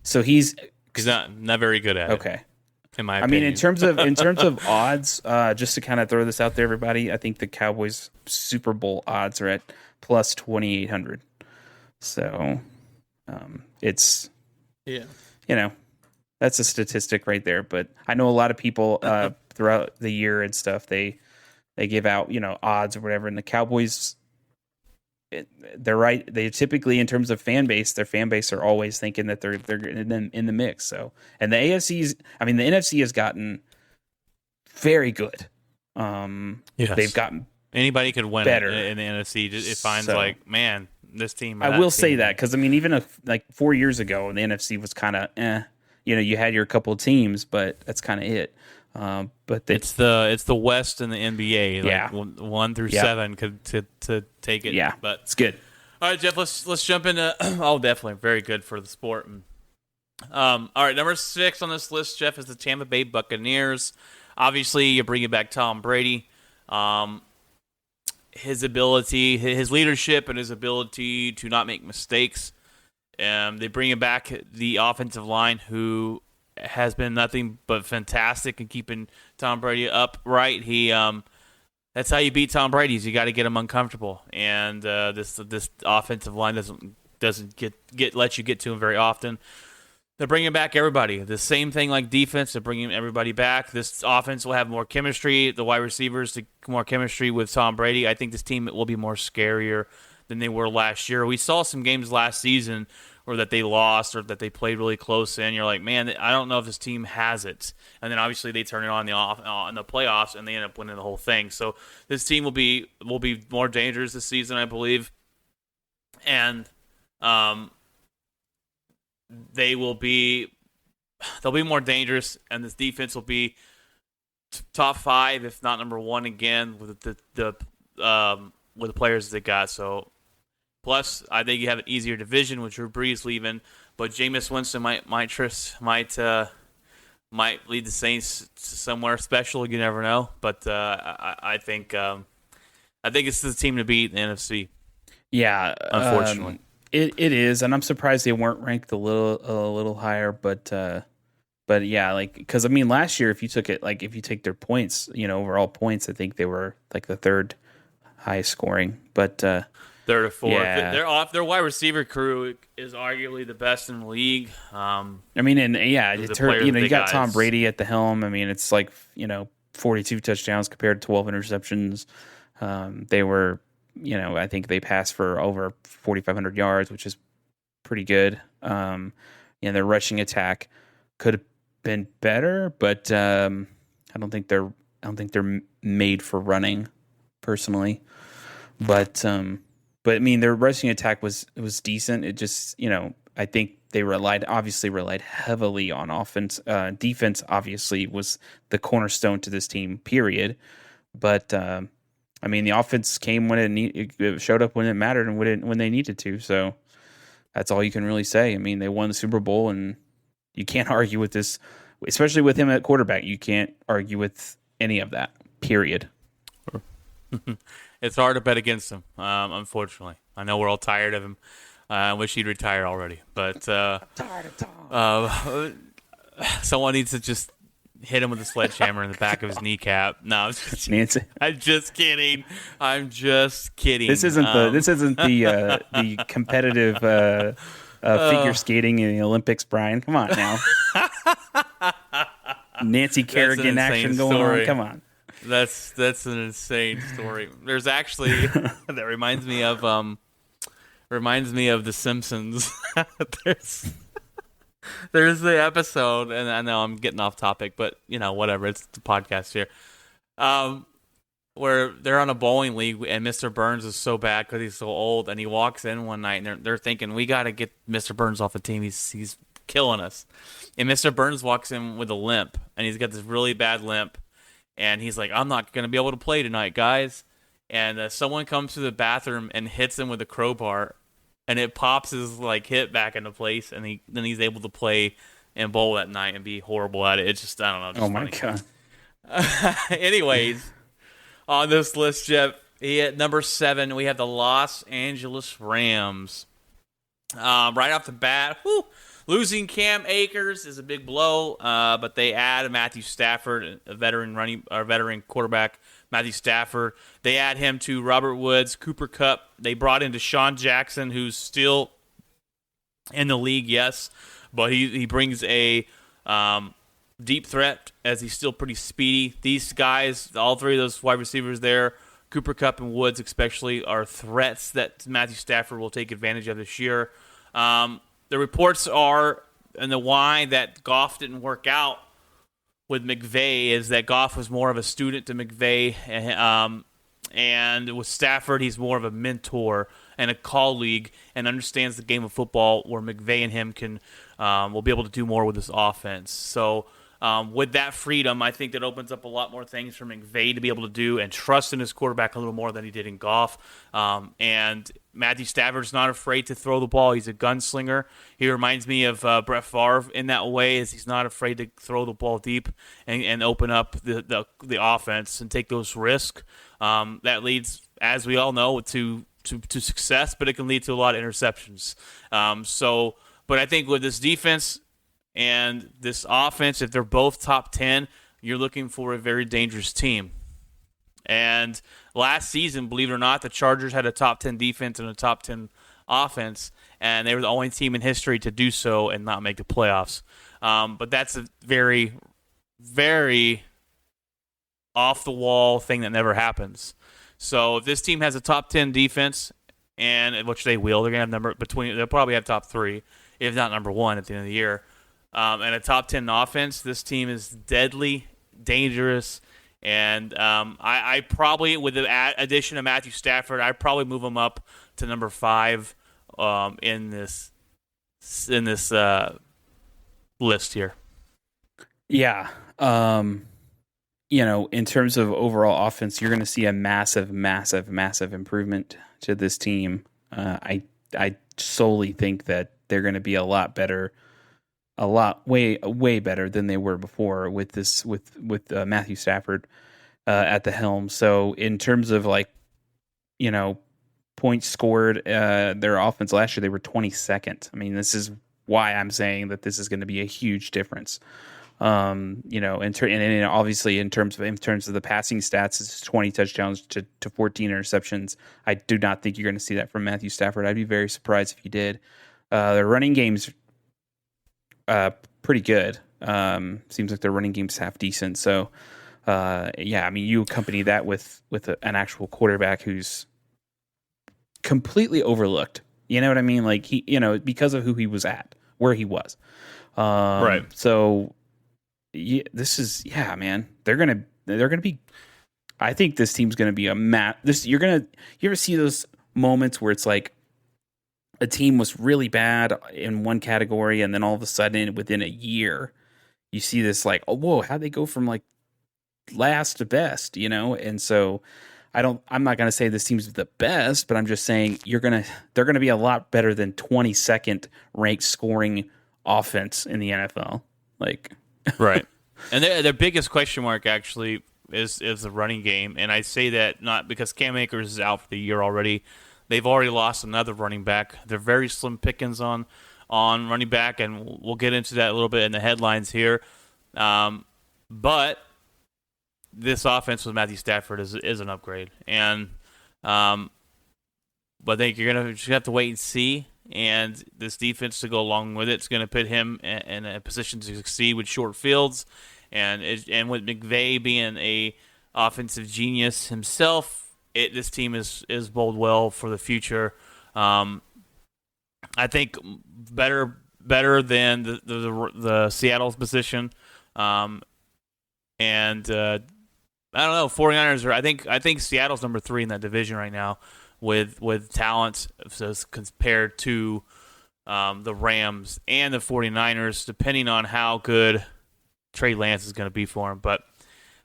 So he's not very good at it. Okay. In my opinion. I mean, in terms of odds, just to kind of throw this out there, everybody, I think the Cowboys Super Bowl odds are at plus 2,800. So it's that's a statistic right there. But I know a lot of people throughout the year and stuff, they give out odds or whatever, and the Cowboys, they're right. They typically, in terms of their fan base are always thinking that they're in the mix. So, and the NFC has gotten very good. Yes. They've gotten anybody could win better in the NFC. It finds man, this team. I will say that, because I mean, even like 4 years ago, the NFC was kind of you had your couple of teams, but that's kind of it. But it's the West and the NBA. Like 1 through 7 could to take it. Yeah, but it's good. All right, Jeff. Let's jump into. Oh, definitely very good for the sport. All right, number 6 on this list, Jeff, is the Tampa Bay Buccaneers. Obviously, you're bringing back Tom Brady. His ability, his leadership, and his ability to not make mistakes. They bring back the offensive line, who has been nothing but fantastic in keeping Tom Brady upright. That's how you beat Tom Brady. Is you got to get him uncomfortable, and this offensive line doesn't let you get to him very often. They're bringing back everybody. The same thing like defense. They're bringing everybody back. This offense will have more chemistry. The wide receivers, more chemistry with Tom Brady. I think this team will be more scarier than they were last year. We saw some games last season or that they lost or that they played really close in. You're like, man, I don't know if this team has it. And then obviously they turn it on in the playoffs and they end up winning the whole thing. So this team will be more dangerous this season, I believe. And they'll be more dangerous, and this defense will be top 5, if not number 1 again, with the players they got. So, plus, I think you have an easier division with Drew Brees leaving, but Jameis Winston might lead the Saints somewhere special. You never know, but I think it's the team to beat in the NFC. Yeah, unfortunately. It is, and I'm surprised they weren't ranked a little higher, but yeah, like, because I mean, last year if you take their points, overall points, I think they were like the 3rd highest scoring, but 3rd or 4th. Yeah. Their wide receiver crew is arguably the best in the league. I mean, and yeah, you got Tom Brady at the helm. I mean, it's like 42 touchdowns compared to 12 interceptions. They were. I think they passed for over 4,500 yards, which is pretty good. Their rushing attack could have been better, but I don't think they're made for running, personally. But But I mean, their rushing attack was decent. It just, I think they obviously relied heavily on offense. Defense obviously was the cornerstone to this team, period. But I mean, the offense came when it showed up when it mattered and when they needed to. So that's all you can really say. I mean, they won the Super Bowl, and you can't argue with this, especially with him at quarterback. You can't argue with any of that, period. It's hard to bet against him, unfortunately. I know we're all tired of him. I wish he'd retire already. But I'm tired of Tom. Someone needs to just hit him with a sledgehammer in the back of his kneecap. No, Nancy. I'm just kidding. This isn't the competitive figure skating in the Olympics, Brian. Come on now. Nancy Kerrigan action going on. Come on. That's an insane story. There's actually that reminds me of The Simpsons. there's the episode, and I know I'm getting off topic, but whatever. It's the podcast here. Where they're on a bowling league, and Mr. Burns is so bad because he's so old, and he walks in one night, and they're thinking, we got to get Mr. Burns off the team. He's killing us. And Mr. Burns walks in with a limp, and he's got this really bad limp. And he's like, I'm not going to be able to play tonight, guys. And someone comes to the bathroom and hits him with a crowbar, and it pops his hip back into place, and then he's able to play and bowl that night and be horrible at it. It's just, I don't know. Just oh, my funny. God. Anyways, on this list, Jeff, at number 7, we have the Los Angeles Rams. Right off the bat, losing Cam Akers is a big blow, but they add Matthew Stafford, a veteran quarterback, Matthew Stafford. They add him to Robert Woods, Cooper Kupp. They brought in Deshaun Jackson, who's still in the league, yes, but he brings a deep threat as he's still pretty speedy. These guys, all three of those wide receivers there, Cooper Kupp and Woods especially, are threats that Matthew Stafford will take advantage of this year. The reports are, and the why that Goff didn't work out with McVay is that Goff was more of a student to McVay, and with Stafford, he's more of a mentor and a colleague and understands the game of football where McVay and him will be able to do more with this offense. So with that freedom, I think that opens up a lot more things for McVay to be able to do and trust in his quarterback a little more than he did in Goff. And Matthew Stafford's not afraid to throw the ball. He's a gunslinger. He reminds me of Brett Favre in that way, as he's not afraid to throw the ball deep and open up the offense and take those risks. That leads, as we all know, to success, but it can lead to a lot of interceptions. But I think with this defense and this offense, if they're both top 10, you're looking for a very dangerous team. And last season, believe it or not, the Chargers had a top 10 defense and a top 10 offense, and they were the only team in history to do so and not make the playoffs. But that's a very, very off-the-wall thing that never happens. So if this team has a top 10 defense, and which they will, they're going to have they'll probably have top 3, if not number 1 at the end of the year. And a top 10 offense, this team is deadly, dangerous, and I probably, with the addition of Matthew Stafford, I'd probably move him up to number 5 in this list here. Yeah. In terms of overall offense, you're going to see a massive, massive, massive improvement to this team. I solely think that they're going to be a lot better. Way better than they were before with Matthew Stafford at the helm. So in terms of points scored, their offense last year, they were 22nd. I mean, this is why I'm saying that this is going to be a huge difference. And obviously in terms of the passing stats, it's 20 touchdowns to 14 interceptions. I do not think you're going to see that from Matthew Stafford. I'd be very surprised if you did. Their running game's pretty good. Seems like their running game's half decent. So, you accompany that with an actual quarterback who's completely overlooked. You know what I mean? Like because of who he was at, where he was. Right. So, this is man. They're gonna be. I think this team's gonna be you ever see those moments where it's like a team was really bad in one category, and then all of a sudden, within a year, you see this like, oh, whoa, how'd they go from like last to best, And so I'm not going to say this team's the best, but I'm just saying they're going to be a lot better than 22nd ranked scoring offense in the NFL. Like, right. And their biggest question mark actually is the running game. And I say that not because Cam Akers is out for the year already. They've already lost another running back. They're very slim pickings on running back, and we'll get into that a little bit in the headlines here. But this offense with Matthew Stafford is an upgrade, and but I think you're gonna just have to wait and see. And this defense to go along with it's going to put him in a position to succeed with short fields, and with McVay being a offensive genius himself. This team is bode well for the future. I think better than the Seattle's position. And I don't know, 49ers are. I think Seattle's number 3 in that division right now with talent as compared to the Rams and the 49ers, depending on how good Trey Lance is going to be for him. But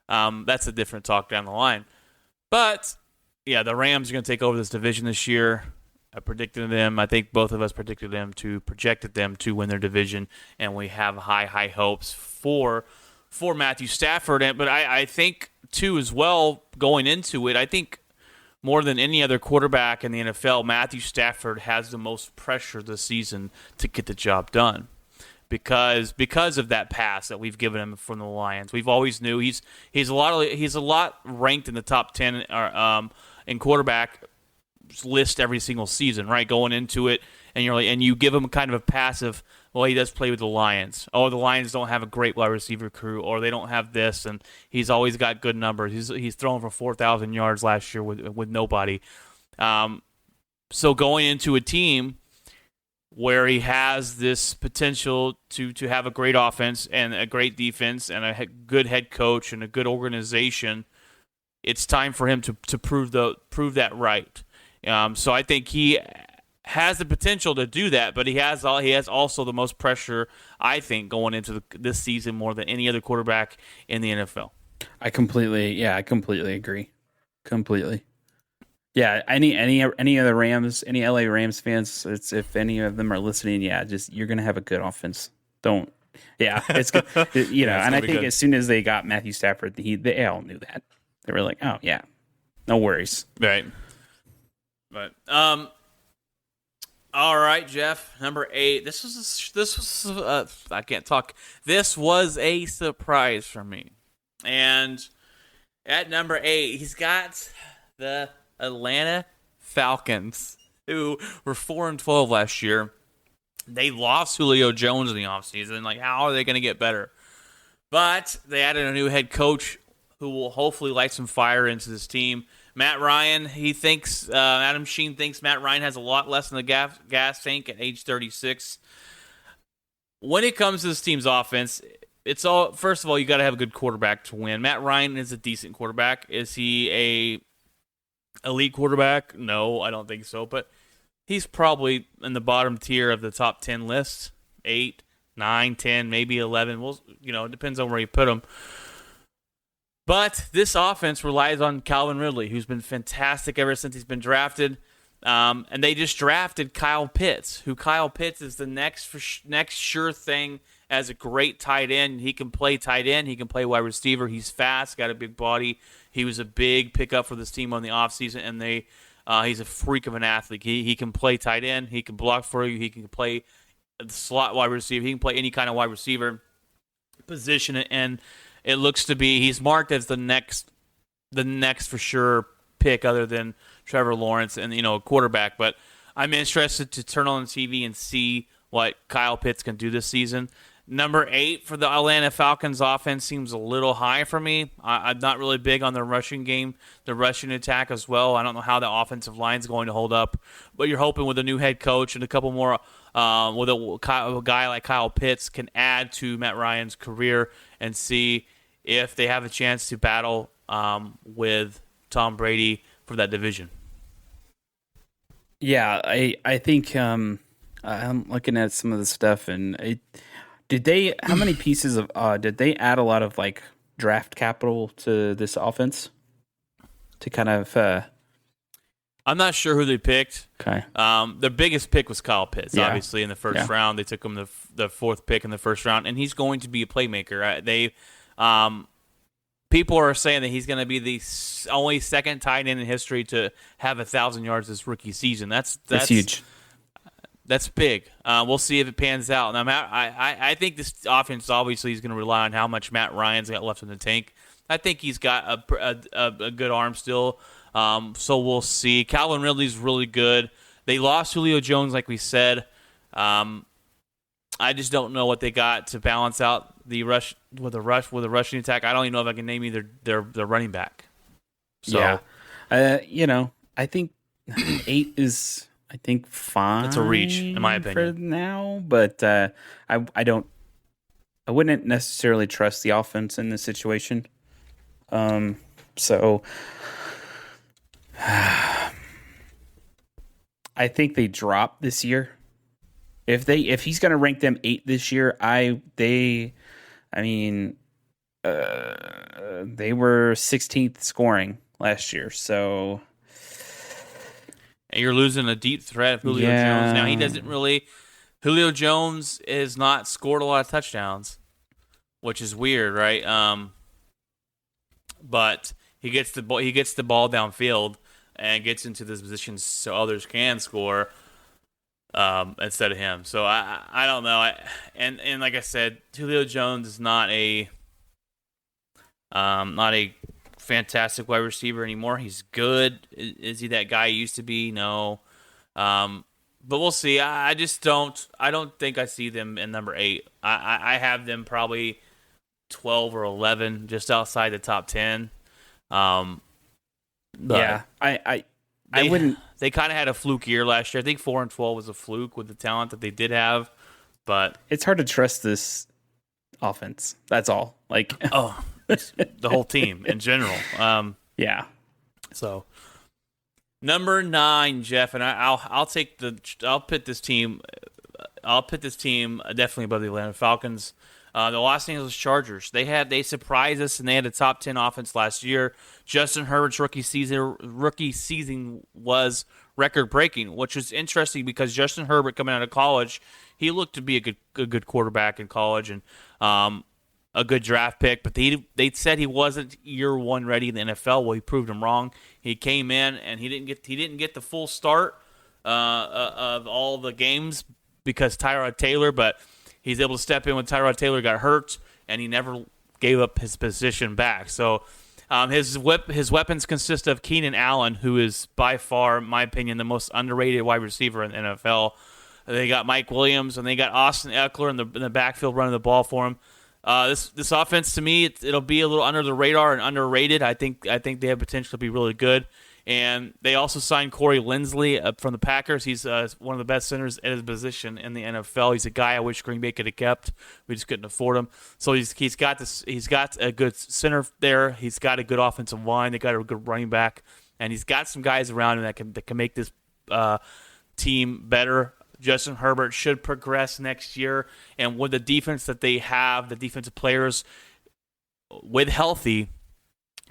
that's a different talk down the line. But yeah, the Rams are going to take over this division this year. I predicted them. I think both of us projected them to win their division, and we have high hopes for Matthew Stafford. But I think too as well going into it. I think more than any other quarterback in the NFL, Matthew Stafford has the most pressure this season to get the job done. Because of that pass that we've given him from the Lions, we've always knew he's a lot ranked in the top 10 in quarterback list every single season, right? Going into it, and you give him kind of a passive. Well, he does play with the Lions. Oh, the Lions don't have a great wide receiver crew, or they don't have this, and he's always got good numbers. He's thrown for 4,000 yards last year with nobody. So going into a team where he has this potential to have a great offense and a great defense and a good head coach and a good organization, it's time for him to prove that right. So I think he has the potential to do that, but he has also the most pressure, I think, going into this season more than any other quarterback in the NFL. I completely agree. Completely. Yeah, any of the Rams, any LA Rams fans, if any of them are listening, you're gonna have a good offense. It's good, and I think good. As soon as they got Matthew Stafford, they all knew that. They were like, oh yeah, no worries, right? But all right, Jeff, number 8. This was I can't talk. This was a surprise for me, and at number 8, he's got the Atlanta Falcons, who were 4-12 last year. They lost Julio Jones in the offseason. Like, how are they going to get better? But they added a new head coach who will hopefully light some fire into this team. Matt Ryan, Adam Sheen thinks Matt Ryan has a lot less in the gas tank at age 36. When it comes to this team's offense, it's all, first of all, you got to have a good quarterback to win. Matt Ryan is a decent quarterback. Is he a elite quarterback? No, I don't think so. But he's probably in the bottom tier of the top 10 list. 8, 9, 10, maybe 11. Well, it depends on where you put him. But this offense relies on Calvin Ridley, who's been fantastic ever since he's been drafted. And they just drafted Kyle Pitts, who Kyle Pitts is the next sure thing as a great tight end. He can play tight end. He can play wide receiver. He's fast, got a big body. He was a big pickup for this team on the offseason, and he's a freak of an athlete. He can play tight end. He can block for you. He can play the slot wide receiver. He can play any kind of wide receiver position, and it looks to be he's marked as the next for sure pick other than Trevor Lawrence and a quarterback. But I'm interested to turn on the TV and see what Kyle Pitts can do this season. Number 8 for the Atlanta Falcons offense seems a little high for me. I'm not really big on the rushing game, the rushing attack as well. I don't know how the offensive line is going to hold up, but you're hoping with a new head coach and a couple more with a guy like Kyle Pitts can add to Matt Ryan's career and see if they have a chance to battle with Tom Brady for that division. Yeah, I think I'm looking at some of the stuff, and how many pieces of did they add a lot of like draft capital to this offense to kind of I'm not sure who they picked. okay. Their biggest pick was Kyle Pitts, Yeah. obviously, in the first Yeah. round. They took him the fourth pick in the first round, and he's going to be a playmaker. People are saying that he's going to be the only second tight end in history to have 1,000 yards this rookie season. That's huge. That's big. We'll see if it pans out. Now, I think this offense obviously is going to rely on how much Matt Ryan's got left in the tank. I think he's got a good arm still. So we'll see. Calvin Ridley's really good. They lost Julio Jones, like we said. I just don't know what they got to balance out the rush with a rushing attack. I don't even know if I can name either their running back. So, yeah, I think 8 is fine. It's a reach, in my opinion, for now. But I wouldn't necessarily trust the offense in this situation. So I think they drop this year. If he's going to rank them 8 this year, they were 16th scoring last year. So and you're losing a deep threat of Julio Jones. Now he doesn't really. Julio Jones has not scored a lot of touchdowns, which is weird, right? But he gets the ball downfield and gets into this position so others can score instead of him. So I don't know. And like I said, Julio Jones is not a fantastic wide receiver anymore. He's good. Is he that guy he used to be? No. But we'll see. I don't think I see them in number 8. I have them probably 12 or 11, just outside the top 10. Yeah, I wouldn't. They kind of had a fluke year last year. I think 4-12 was a fluke with the talent that they did have, but it's hard to trust this offense. That's all. Like, the whole team in general. Yeah. So number 9, Jeff, and I'll put this team definitely above the Atlanta Falcons. The Los Angeles Chargers. They surprised us, and they had a top 10 offense last year. Justin Herbert's rookie season was record breaking, which is interesting because Justin Herbert coming out of college, he looked to be a good quarterback in college and a good draft pick. But they said he wasn't year one ready in the NFL. Well, he proved them wrong. He came in and he didn't get the full start of all the games because Tyrod Taylor, but he's able to step in when Tyrod Taylor got hurt, and he never gave up his position back. So his weapons consist of Keenan Allen, who is by far, in my opinion, the most underrated wide receiver in the NFL. They got Mike Williams, and they got Austin Eckler in the backfield running the ball for him. This offense, to me, it'll be a little under the radar and underrated. I think they have potential to be really good. And they also signed Corey Linsley from the Packers. He's one of the best centers at his position in the NFL. He's a guy I wish Green Bay could have kept. We just couldn't afford him. So he's got a good center there. He's got a good offensive line. They got a good running back, and he's got some guys around him that can make this team better. Justin Herbert should progress next year, and with the defense that they have, the defensive players with healthy,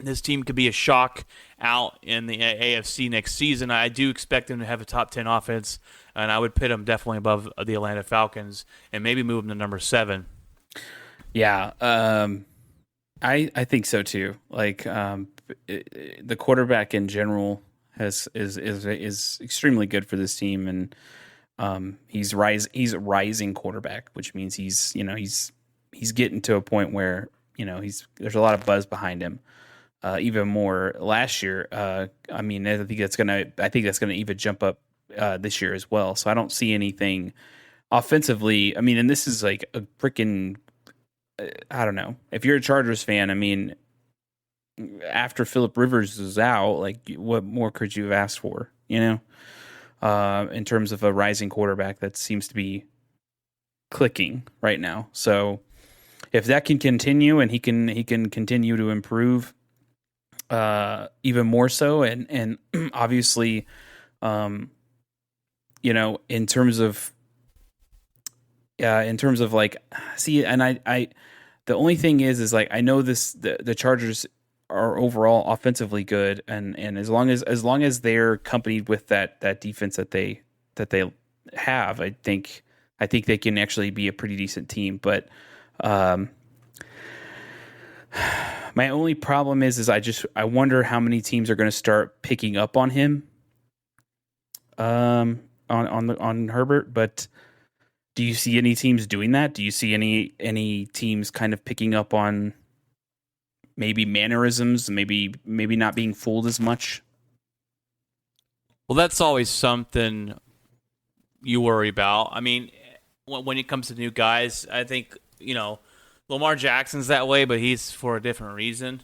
this team could be a shock out in the AFC next season. I do expect them to have a top 10 offense, and I would pit them definitely above the Atlanta Falcons and maybe move them to number 7. Yeah, I think so too. Like the quarterback in general is extremely good for this team, and he's a rising quarterback, which means he's getting to a point where there's a lot of buzz behind him. Even more last year. I think that's gonna even jump up this year as well. So I don't see anything offensively. And this is like a freaking. I don't know. If you're a Chargers fan, after Phillip Rivers is out, like what more could you have asked for? In terms of a rising quarterback that seems to be clicking right now. So if that can continue and he can continue to improve. Even more so, and obviously, in terms of like, see, and I the only thing is like, I know the Chargers are overall offensively good, and as long as they're accompanied with that defense that they have, I think they can actually be a pretty decent team. But my only problem is I wonder how many teams are going to start picking up on him, on Herbert. But do you see any teams doing that? Do you see any teams kind of picking up on maybe mannerisms, maybe not being fooled as much? Well, that's always something you worry about. I mean, when it comes to new guys, I think, Lamar Jackson's that way, but he's for a different reason.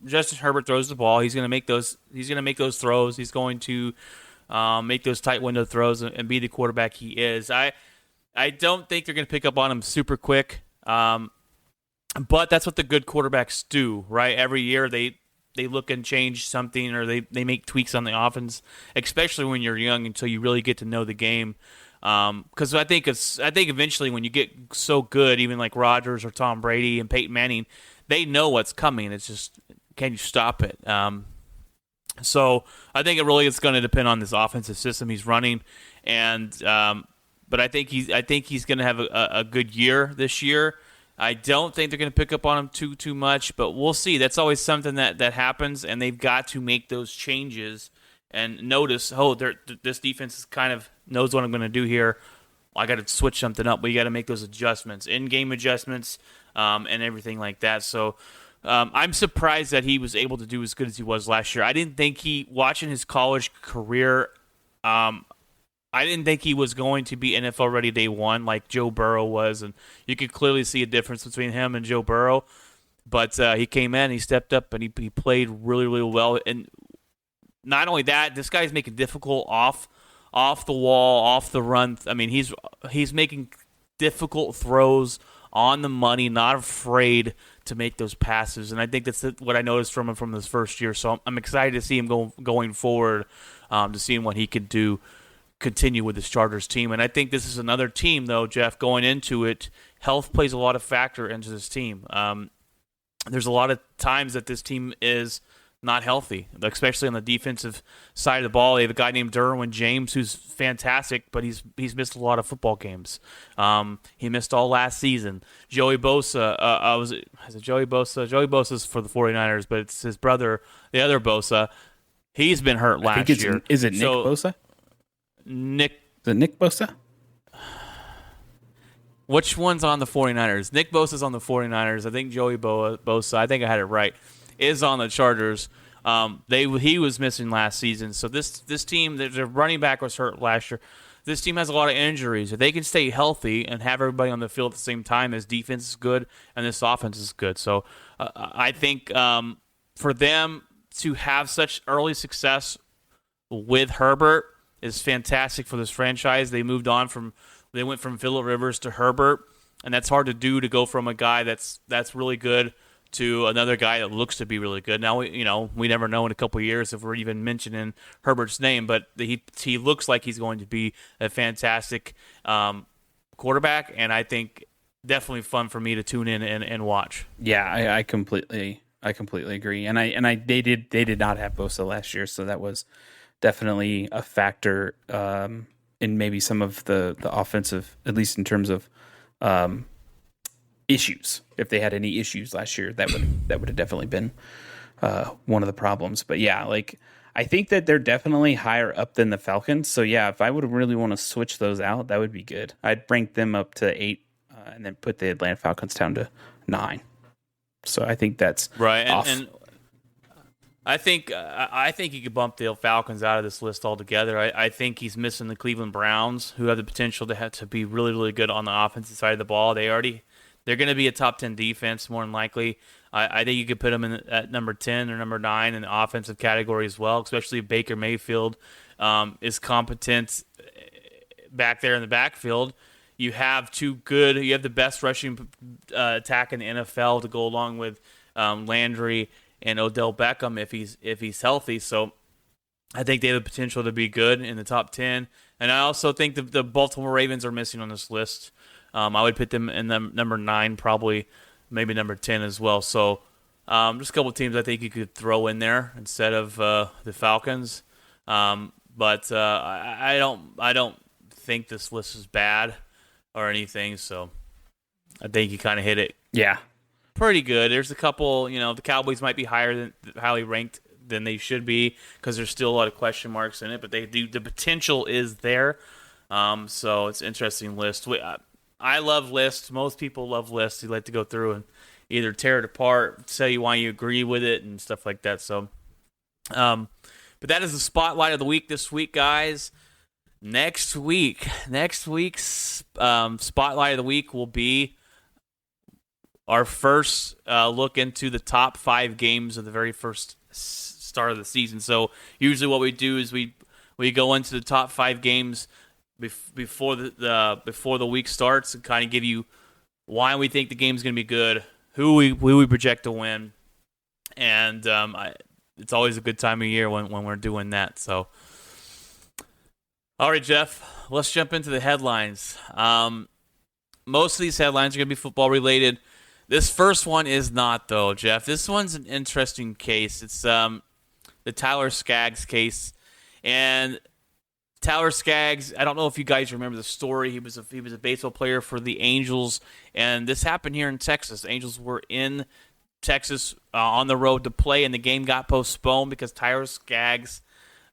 Justin Herbert throws the ball. He's going to make those. He's going to make those throws. He's going to make those tight window throws and be the quarterback he is. I don't think they're going to pick up on him super quick. But that's what the good quarterbacks do, right? Every year they look and change something, or they make tweaks on the offense, especially when you're young, until you really get to know the game. Because I think eventually when you get so good, even like Rodgers or Tom Brady and Peyton Manning, they know what's coming. It's just, can you stop it? So I think it really is going to depend on this offensive system he's running, and but I think he's going to have a good year this year. I don't think they're going to pick up on him too much, but we'll see. That's always something that happens, and they've got to make those changes and notice, this defense kind of knows what I'm going to do here. I got to switch something up, but you got to make those adjustments, in-game adjustments, and everything like that. So I'm surprised that he was able to do as good as he was last year. I didn't think watching his college career, I didn't think he was going to be NFL ready day one like Joe Burrow was, and you could clearly see a difference between him and Joe Burrow. But he came in, he stepped up, and he played really, really well. And not only that, this guy's making difficult off the wall, off the run. I mean, he's making difficult throws on the money, not afraid to make those passes. And I think that's what I noticed from him from this first year. So I'm excited to see him going forward, to seeing what he could do, continue with this Chargers team. And I think this is another team, though, Jeff, going into it, health plays a lot of factor into this team. There's a lot of times that this team is not healthy, especially on the defensive side of the ball. They have a guy named Derwin James who's fantastic, but he's missed a lot of football games. He missed all last season. Joey Bosa, is it Joey Bosa? Joey Bosa's for the 49ers, but it's his brother, the other Bosa. He's been hurt last year. Is it Nick Bosa? Nick. Is it Nick Bosa? Which one's on the 49ers? Nick Bosa's on the 49ers. I think Joey Bosa, I think I had it right, is on the Chargers. He was missing last season. So this team, their running back was hurt last year. This team has a lot of injuries. If they can stay healthy and have everybody on the field at the same time, this defense is good and this offense is good. So I think for them to have such early success with Herbert is fantastic for this franchise. They went from Phillip Rivers to Herbert, and that's hard to do, to go from a guy that's really good to another guy that looks to be really good. Now we never know in a couple of years if we're even mentioning Herbert's name, but he looks like he's going to be a fantastic quarterback, and I think definitely fun for me to tune in and watch. Yeah, I completely agree, and they did not have Bosa last year, so that was definitely a factor in maybe some of the offensive, at least in terms of issues. If they had any issues last year, that would have definitely been one of the problems. But yeah, like, I think that they're definitely higher up than the Falcons. So yeah, if I would really want to switch those out, that would be good. I'd rank them up to 8 and then put the Atlanta Falcons down to 9. So I think that's right. Off. And I think you could bump the Falcons out of this list altogether. I think he's missing the Cleveland Browns, who have the potential to be really, really good on the offensive side of the ball. They're going to be a top 10 defense more than likely. I think you could put them at number 10 or number 9 in the offensive category as well, especially if Baker Mayfield is competent back there in the backfield. You have the best rushing attack in the NFL to go along with Landry and Odell Beckham if he's healthy. So I think they have the potential to be good in the top 10. And I also think the Baltimore Ravens are missing on this list. I would put them in the number 9, probably, maybe number 10 as well. So just a couple of teams I think you could throw in there instead of the Falcons. But I don't think this list is bad or anything. So I think you kind of hit it. Yeah. Pretty good. There's a couple, the Cowboys might be highly ranked than they should be because there's still a lot of question marks in it, but they do. The potential is there. So it's an interesting list. I love lists. Most people love lists. You like to go through and either tear it apart, tell you why you agree with it, and stuff like that. So, but that is the spotlight of the week this week, guys. Next week's spotlight of the week will be our first look into the top 5 games of the very first start of the season. So usually what we do is we go into the top 5 games before the week starts and kind of give you why we think the game's going to be good, who we project to win, and it's always a good time of year when we're doing that. So, all right, Jeff, let's jump into the headlines. Most of these headlines are going to be football related. This first one is not, though, Jeff. This one's an interesting case. It's the Tyler Skaggs case. And Tyler Skaggs, I don't know if you guys remember the story. He was a baseball player for the Angels, and this happened here in Texas. The Angels were in Texas on the road to play, and the game got postponed because Tyler Skaggs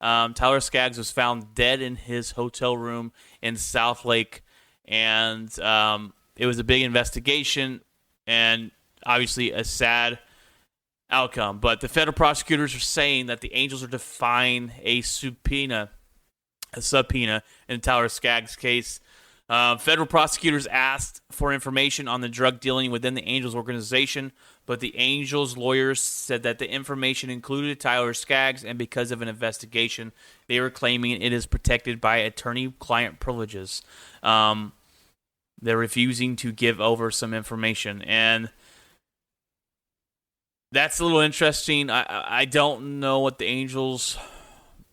was found dead in his hotel room in South Lake, and it was a big investigation. And obviously a sad outcome. But the federal prosecutors are saying that the Angels are defying a subpoena in Tyler Skaggs' case. Federal prosecutors asked for information on the drug dealing within the Angels organization, but the Angels lawyers said that the information included Tyler Skaggs, and because of an investigation, they were claiming it is protected by attorney-client privileges. They're refusing to give over some information, and that's a little interesting. I don't know what the Angels.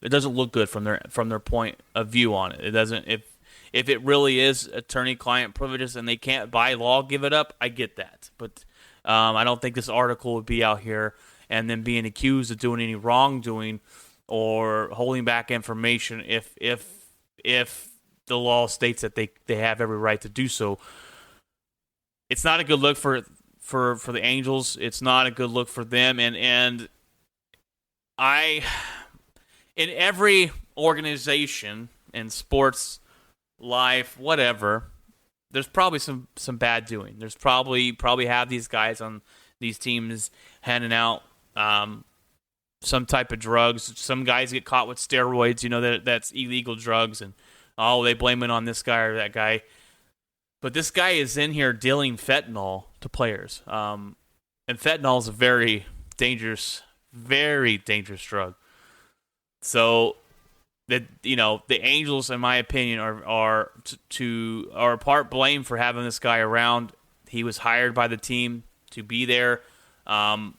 It doesn't look good from their point of view on it. It doesn't. If it really is attorney-client privileges and they can't by law give it up, I get that. But I don't think this article would be out here and then being accused of doing any wrongdoing or holding back information if the law states that they have every right to do so. It's not a good look for the Angels. It's not a good look for them. And in every organization in sports, life, whatever, there's probably some bad doing. There's probably have these guys on these teams handing out some type of drugs. Some guys get caught with steroids, that's illegal drugs, and they blame it on this guy or that guy. But this guy is in here dealing fentanyl to players. And fentanyl is a very dangerous drug. So that the Angels, in my opinion, are part blamed for having this guy around. He was hired by the team to be there. The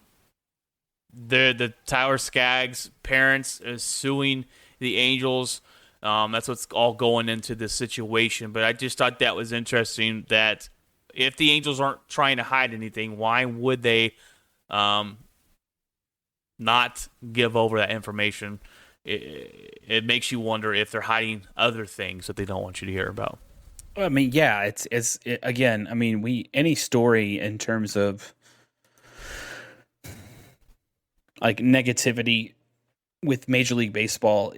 Tyler Skaggs parents is suing the Angels. That's what's all going into this situation. But I just thought that was interesting that if the Angels aren't trying to hide anything, why would they not give over that information? It makes you wonder if they're hiding other things that they don't want you to hear about. I mean, yeah, it's again. I mean, any story in terms of like negativity with Major League Baseball.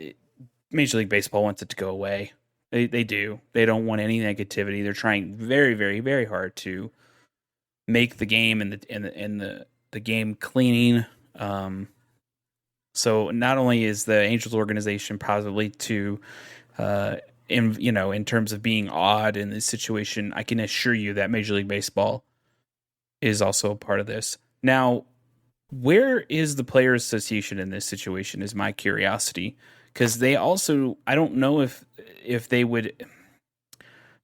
Major League Baseball wants it to go away. They do. They don't want any negativity. They're trying very, very, very hard to make the game and the game cleaning. So not only is the Angels organization possibly in terms of being odd in this situation, I can assure you that Major League Baseball is also a part of this. Now, where is the Players Association in this situation is my curiosity, because they also, I don't know if they would.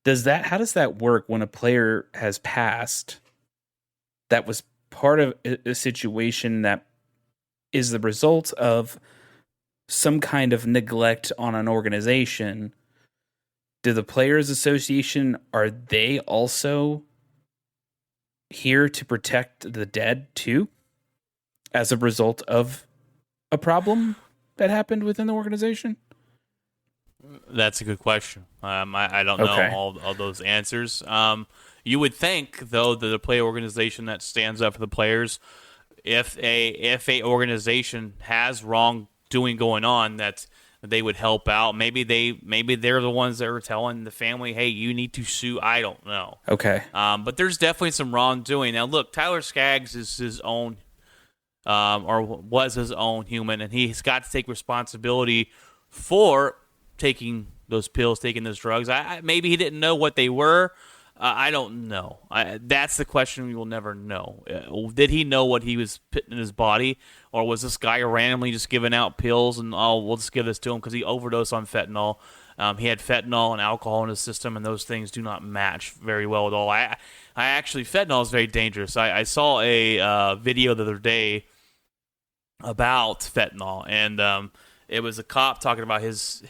How does that work when a player has passed that was part of a situation that is the result of some kind of neglect on an organization, do the Players Association, are they also here to protect the dead too, as a result of a problem that happened within the organization? That's a good question. I don't know all those answers. You would think, though, that the player organization that stands up for the players, if a organization has wrongdoing going on, that they would help out. Maybe they're the ones that are telling the family, "Hey, you need to sue." I don't know. Okay. But there's definitely some wrongdoing. Now, look, Tyler Skaggs is his own, or was his own human, and he's got to take responsibility for taking those pills, taking those drugs. Maybe he didn't know what they were. I don't know. That's the question we will never know. Did he know what he was putting in his body, or was this guy randomly just giving out pills and, we'll just give this to him because he overdosed on fentanyl? He had fentanyl and alcohol in his system, and those things do not match very well at all. I actually, fentanyl is very dangerous. I saw a video the other day about fentanyl, and it was a cop talking about his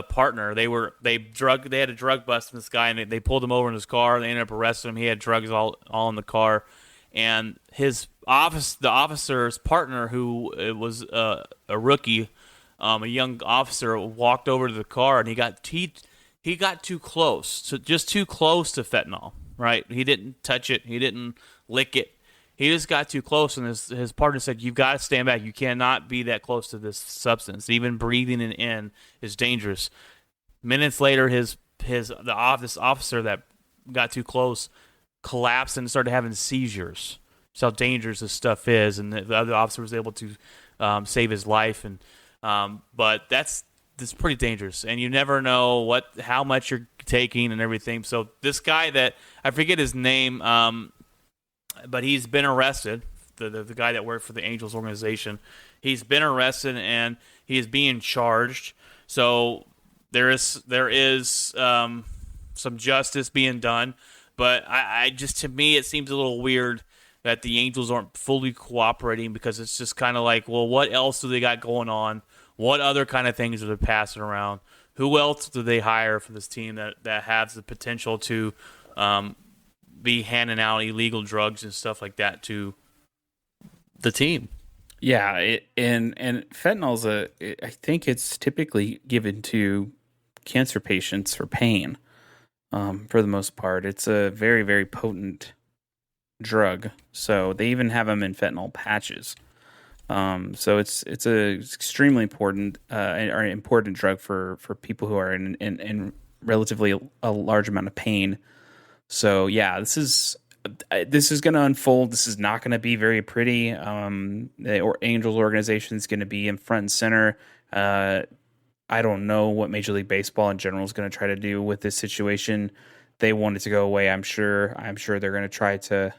partner. They had a drug bust in this guy, and they pulled him over in his car. They ended up arresting him. He had drugs all in the car, and the officer's partner, who was a rookie, a young officer, walked over to the car, and he got too close, just too close to fentanyl. Right? He didn't touch it. He didn't lick it. He just got too close, and his partner said, "You've got to stand back. You cannot be that close to this substance. Even breathing it in is dangerous." Minutes later, this officer that got too close collapsed and started having seizures. That's how dangerous this stuff is, and the other officer was able to save his life. But that's pretty dangerous, and you never know how much you're taking and everything. So this guy that I forget his name. But he's been arrested, the guy that worked for the Angels organization. He's been arrested, and he is being charged. So there is some justice being done. But I just, to me, it seems a little weird that the Angels aren't fully cooperating, because it's just kind of like, well, what else do they got going on? What other kind of things are they passing around? Who else do they hire for this team that has the potential to be handing out illegal drugs and stuff like that to the team? Yeah, and fentanyl's I think it's typically given to cancer patients for pain. For the most part, it's a very, very potent drug. So they even have them in fentanyl patches. So it's a extremely important important drug for people who are in relatively a large amount of pain. So yeah, this is going to unfold. This is not going to be very pretty. The Angels organization is going to be in front and center. I don't know what Major League Baseball in general is going to try to do with this situation. They want it to go away, I'm sure. I'm sure they're going to try to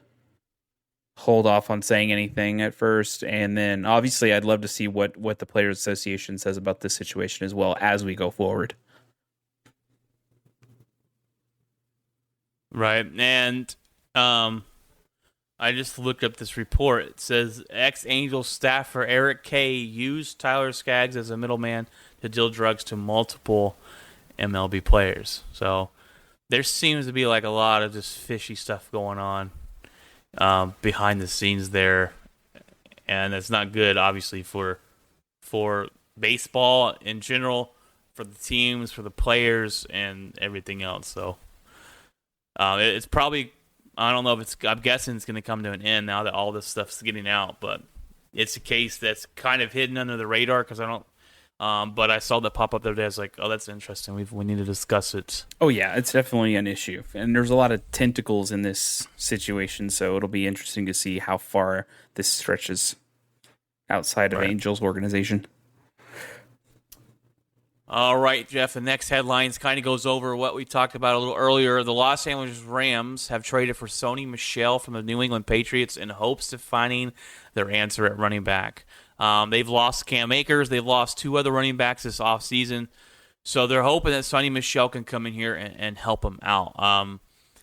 hold off on saying anything at first, and then obviously I'd love to see what the Players Association says about this situation as well as we go forward. Right, and I just looked up this report. It says ex-Angels staffer Eric Kay used Tyler Skaggs as a middleman to deal drugs to multiple MLB players. So there seems to be like a lot of just fishy stuff going on behind the scenes there, and it's not good, obviously, for baseball in general, for the teams, for the players, and everything else. So it's probably, I don't know if it's, I'm guessing it's going to come to an end now that all this stuff's getting out, but it's a case that's kind of hidden under the radar because I don't, but I saw that pop up the other day. I was like, oh, that's interesting. We need to discuss it. Oh, yeah, it's definitely an issue. And there's a lot of tentacles in this situation, so it'll be interesting to see how far this stretches outside of Angels organization. All right, Jeff, the next headlines kind of goes over what we talked about a little earlier. The Los Angeles Rams have traded for Sony Michel from the New England Patriots in hopes of finding their answer at running back. They've lost Cam Akers. They've lost two other running backs this offseason. So they're hoping that Sony Michel can come in here and help them out.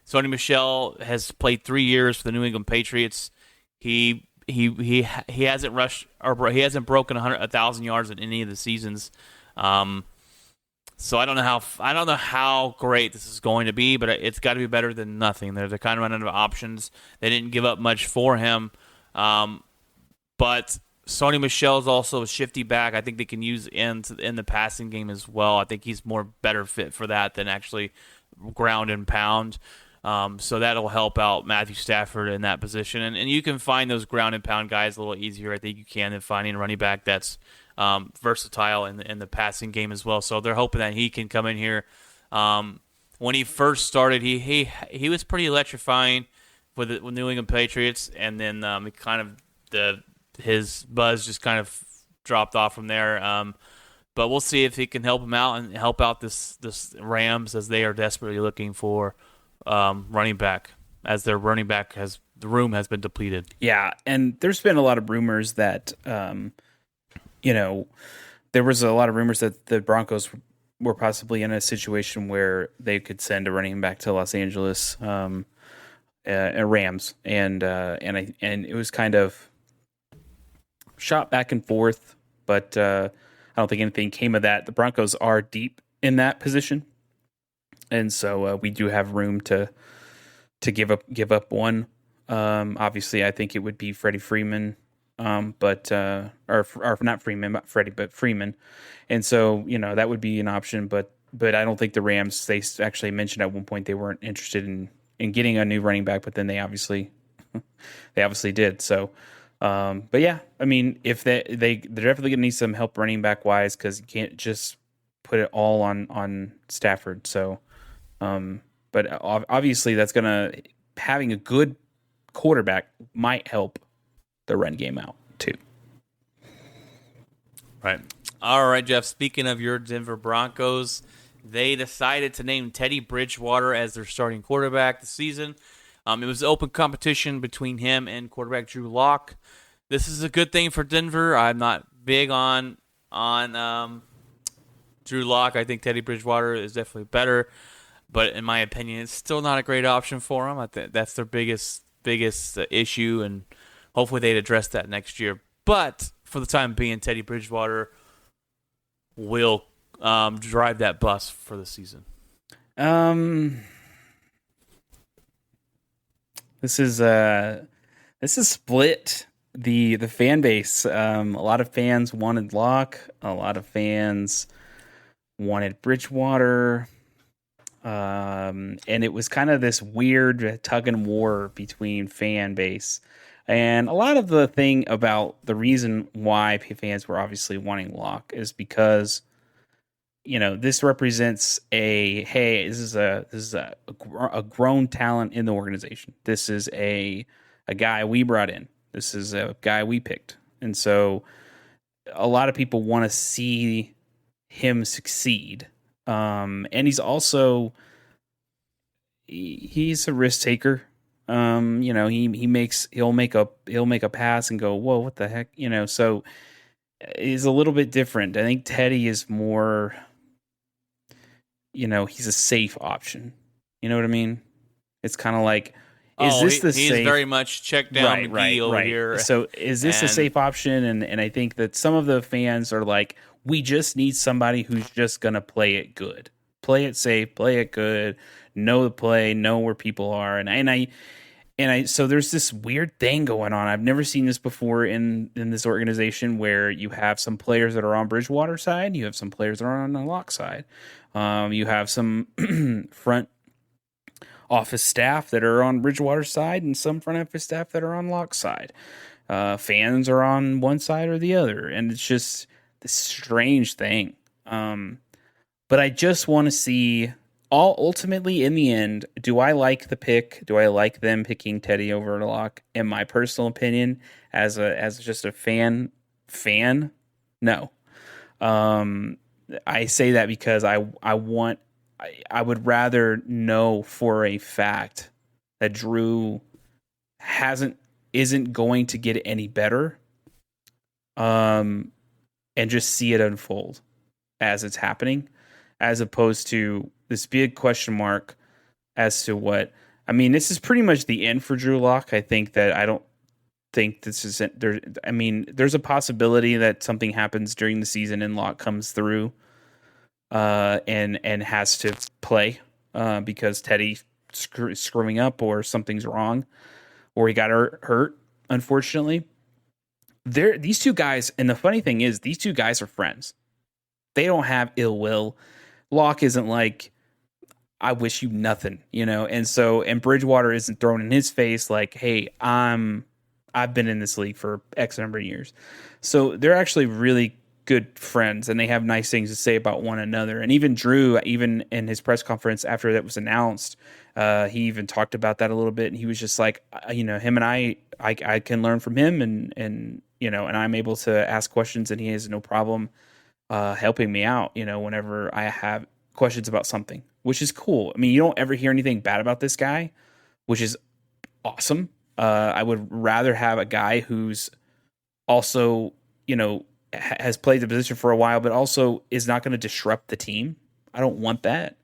Sony Michel has played 3 years for the New England Patriots. He he hasn't rushed or he hasn't broken 1,000 yards in any of the seasons. So I don't know how great this is going to be, but it's got to be better than nothing. They're kind of running out of options. They didn't give up much for him, but Sony Michel's also a shifty back. I think they can use in the passing game as well. I think he's better fit for that than actually ground and pound. So that'll help out Matthew Stafford in that position. And you can find those ground and pound guys a little easier, I think you can, than finding a running back that's versatile in the passing game as well. So they're hoping that he can come in here. When he first started, he was pretty electrifying with the New England Patriots, and then his buzz just kind of dropped off from there. But we'll see if he can help him out and help out this Rams, as they are desperately looking for running back, as their running back the room has been depleted. Yeah, and there's been a lot of rumors that there was a lot of rumors that the Broncos were possibly in a situation where they could send a running back to Los Angeles, Rams, and it was kind of shot back and forth, but I don't think anything came of that. The Broncos are deep in that position, and so we do have room to give up one. Obviously, I think it would be Freddie Freeman, or not Freeman, not Freddie, but Freeman, and so that would be an option. But I don't think the Rams. They actually mentioned at one point they weren't interested in getting a new running back, but then they obviously did. So. But yeah, I mean, if they're definitely gonna need some help running back wise, because you can't just put it all on Stafford. So, but obviously having a good quarterback might help the run game out too. Right. All right, Jeff. Speaking of your Denver Broncos, they decided to name Teddy Bridgewater as their starting quarterback this season. It was open competition between him and quarterback Drew Lock. This is a good thing for Denver. I'm not big on Drew Lock. I think Teddy Bridgewater is definitely better, but in my opinion, it's still not a great option for him. I think that's their biggest issue, and hopefully they'd address that next year. But for the time being, Teddy Bridgewater will drive that bus for the season. This is split the fan base. A lot of fans wanted Locke. A lot of fans wanted Bridgewater. And it was kind of this weird tug and war between fan base. And a lot of the thing about the reason why fans were obviously wanting Locke is because this represents this is a grown talent in the organization. This is a guy we brought in. This is a guy we picked. And so a lot of people want to see him succeed. And he's also, he's a risk taker. He'll make a pass and go, whoa, what the heck? So he's a little bit different. I think Teddy is more, he's a safe option. You know what I mean? It's kind of like, he's very much check down McGee over here. So is this a safe option? And I think that some of the fans are like, we just need somebody who's just going to play it good. Play it safe, play it good, know the play, know where people are. So there's this weird thing going on. I've never seen this before in this organization, where you have some players that are on Bridgewater's side, you have some players that are on the Lock side. You have some front office staff that are on Bridgewater's side and some front office staff that are on Lock's side. Fans are on one side or the other, and it's just this strange thing. But I just want to see, ultimately in the end, do I like the pick? Do I like them picking Teddy over Lock? In my personal opinion, as just a fan, no. I say that because I would rather know for a fact that Drew isn't going to get any better, and just see it unfold as it's happening, as opposed to this big question mark as to what. I mean, this is pretty much the end for Drew Lock. I think that think this isn't there. I mean, there's a possibility that something happens during the season and Locke comes through and has to play because Teddy screwing up or something's wrong or he got hurt, unfortunately. These two guys, and the funny thing is, these two guys are friends. They don't have ill will. Locke isn't like, I wish you nothing, and Bridgewater isn't thrown in his face like, hey, I've been in this league for X number of years. So they're actually really good friends and they have nice things to say about one another. And even Drew, even in his press conference after that was announced, he even talked about that a little bit. And he was just like, him and I can learn from him and I'm able to ask questions and he has no problem helping me out, whenever I have questions about something, which is cool. I mean, you don't ever hear anything bad about this guy, which is awesome. I would rather have a guy who's also, has played the position for a while, but also is not going to disrupt the team. I don't want that.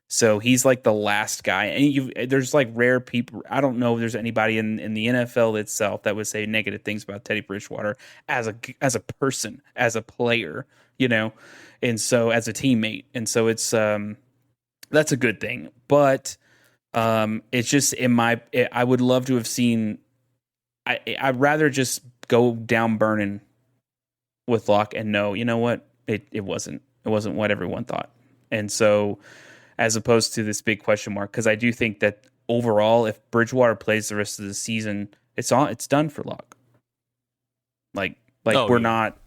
So he's like the last guy. And there's like rare people. I don't know if there's anybody in the NFL itself that would say negative things about Teddy Bridgewater as a person, as a player, and so as a teammate. And so it's that's a good thing. But it's just I would love to have seen. I'd rather just go down burning with Locke and know, you know what, it wasn't what everyone thought, and so as opposed to this big question mark, because I do think that overall, if Bridgewater plays the rest of the season, it's done for Locke. Not.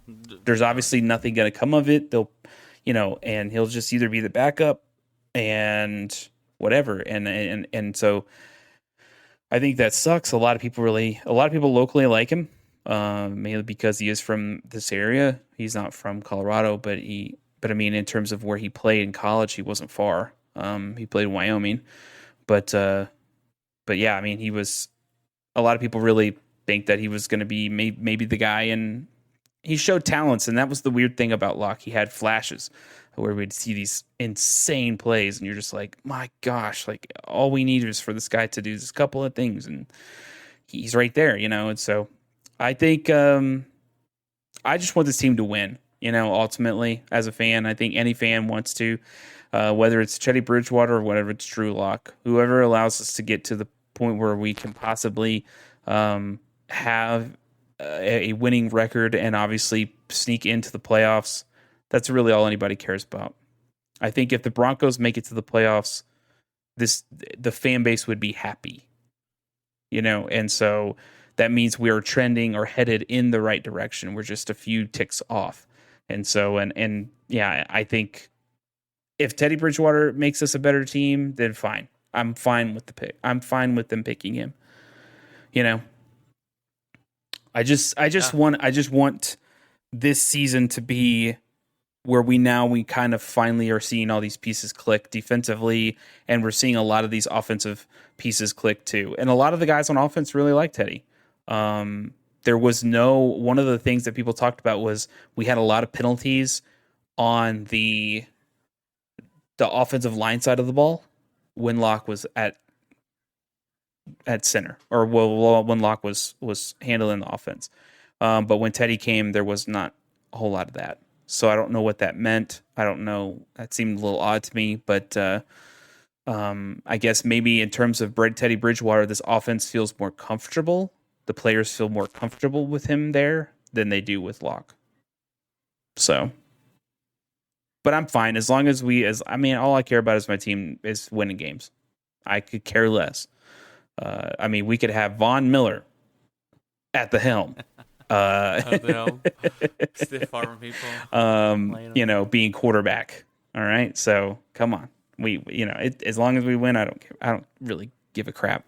There's obviously nothing going to come of it. They'll, and he'll just either be the backup and whatever, and so I think that sucks. A lot of people locally like him, mainly because he is from this area. He's not from Colorado, but I mean, in terms of where he played in college, he wasn't far. He played in Wyoming, but yeah, I mean, a lot of people really think that he was going to be maybe the guy, and he showed talents, and that was the weird thing about Locke. He had flashes where we'd see these insane plays, and you're just like, my gosh, like all we need is for this guy to do this couple of things, and he's right there, and so I think I just want this team to win, ultimately as a fan. I think any fan wants to, whether it's Teddy Bridgewater or whatever, it's Drew Lock, whoever allows us to get to the point where we can possibly have a winning record and obviously sneak into the playoffs. That's really all anybody cares about. I think if the Broncos make it to the playoffs, the fan base would be happy, and so that means we are trending or headed in the right direction. We're just a few ticks off. And so, and yeah, I think if Teddy Bridgewater makes us a better team, then fine. I'm fine with the pick. I'm fine with them picking him. I just want this season to be where we kind of finally are seeing all these pieces click defensively, and we're seeing a lot of these offensive pieces click too. And a lot of the guys on offense really like Teddy. There was one of the things that people talked about was we had a lot of penalties on the offensive line side of the ball when Locke was at center, or when Locke was handling the offense. But when Teddy came, there was not a whole lot of that. So I don't know what that meant. I don't know. That seemed a little odd to me, but I guess maybe in terms of Teddy Bridgewater, this offense feels more comfortable. The players feel more comfortable with him there than they do with Locke. So, but I'm fine as long as all I care about is my team is winning games. I could care less. We could have Von Miller at the helm. Stiff arm people. Being quarterback. All right. So come on. As long as we win, I don't care. I don't really give a crap.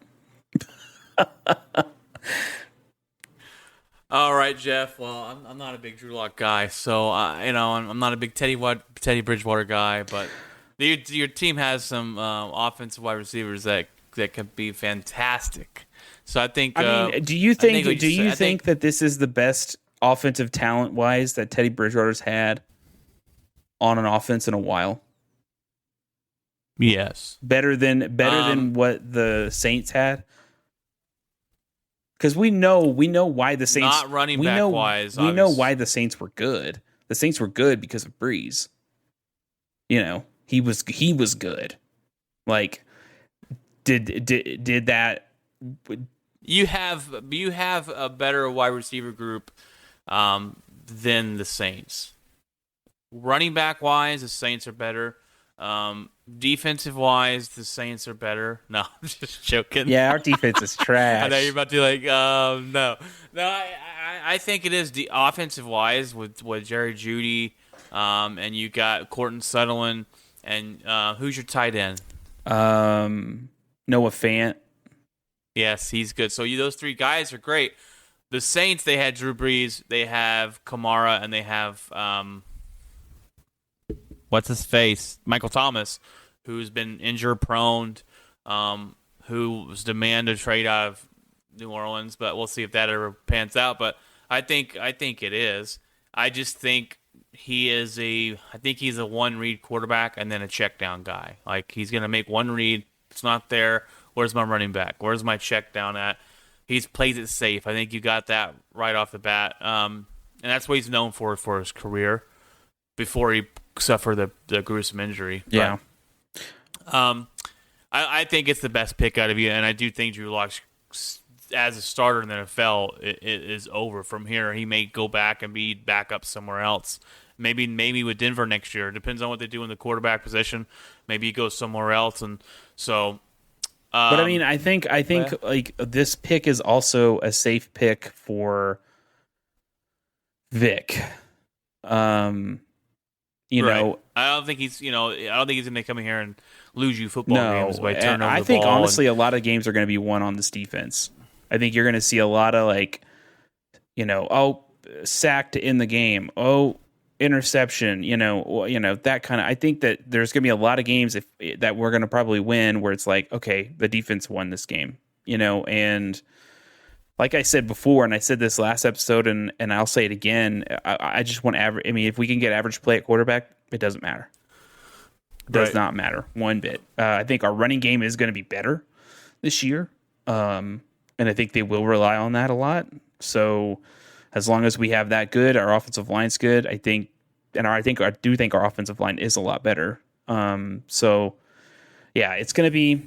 All right, Jeff. Well, I'm not a big Drew Lock guy, so I'm not a big Teddy Bridgewater guy. But your team has some offensive wide receivers that can be fantastic. So I think. Do you think that this is the best offensive talent wise that Teddy Bridgewater's had on an offense in a while? Yes. Better than what the Saints had. Because we know why the Saints Not running back wise. We know why the Saints were good. The Saints were good because of Breeze. He was good. Like, did that? You have a better wide receiver group than the Saints. Running back wise, the Saints are better. Defensive wise, the Saints are better. No, I'm just joking. Yeah, our defense is trash. I know you're about to be like, no. I think it is offensive wise with Jerry Jeudy, and you got Courtney Sutherland, and who's your tight end? Noah Fant. Yes, he's good. So those three guys are great. The Saints, they had Drew Brees, they have Kamara, and they have what's his face? Michael Thomas, who's been injury prone, who was demanded to trade out of New Orleans, but we'll see if that ever pans out. But I think it is. I just think he's a one read quarterback and then a check down guy. Like, he's gonna make one read, it's not there. Where's my running back? Where's my check down at? He plays it safe. I think you got that right off the bat. And that's what he's known for his career before he suffered the gruesome injury. Yeah. But, I think it's the best pick out of you, and I do think Drew Lock, as a starter in the NFL, it is over from here. He may go back and be back up somewhere else. Maybe with Denver next year. It depends on what they do in the quarterback position. Maybe he goes somewhere else, and so. But I mean, I think like this pick is also a safe pick for Vic. You know, I don't think he's gonna come in here and lose you football games by turning over the ball. I think honestly, a lot of games are going to be won on this defense. I think you're going to see a lot of sacked in the game, interception, that kind of. I think that there's going to be a lot of games that we're going to probably win where it's like, okay, the defense won this game, and like I said before, and I said this last episode, and I'll say it again, I just want average. I mean, if we can get average play at quarterback, it doesn't matter. It does not matter one bit. I think our running game is going to be better this year, and I think they will rely on that a lot. So as long as we have that good, our offensive line's good. I do think our offensive line is a lot better. So yeah, it's gonna be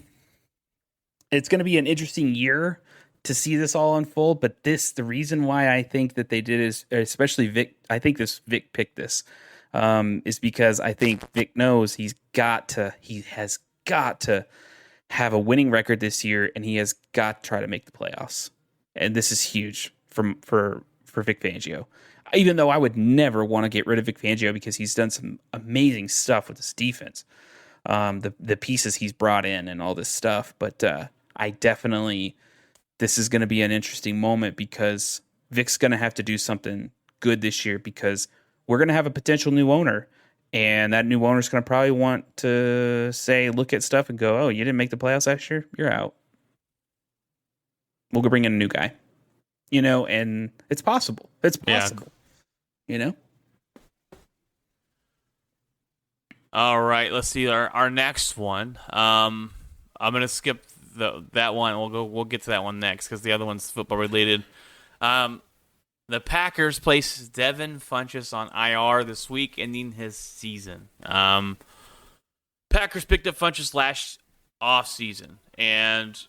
an interesting year to see this all unfold. But the reason why I think that they did is, especially Vic. I think Vic picked this is because I think Vic knows he has got to have a winning record this year, and he has got to try to make the playoffs. And this is huge for Vic Fangio. Even though I would never want to get rid of Vic Fangio because he's done some amazing stuff with his defense, the pieces he's brought in and all this stuff. But I definitely, this is going to be an interesting moment because Vic's going to have to do something good this year because we're going to have a potential new owner. And that new owner is going to probably want to look at stuff and go, oh, you didn't make the playoffs last year? You're out. We'll go bring in a new guy. And it's possible. It's possible. Yeah. All right, let's see our next one. I'm gonna skip that one. We'll get to that one next because the other one's football related. The Packers placed Devin Funchess on IR this week, ending his season. Packers picked up Funchess last off season, and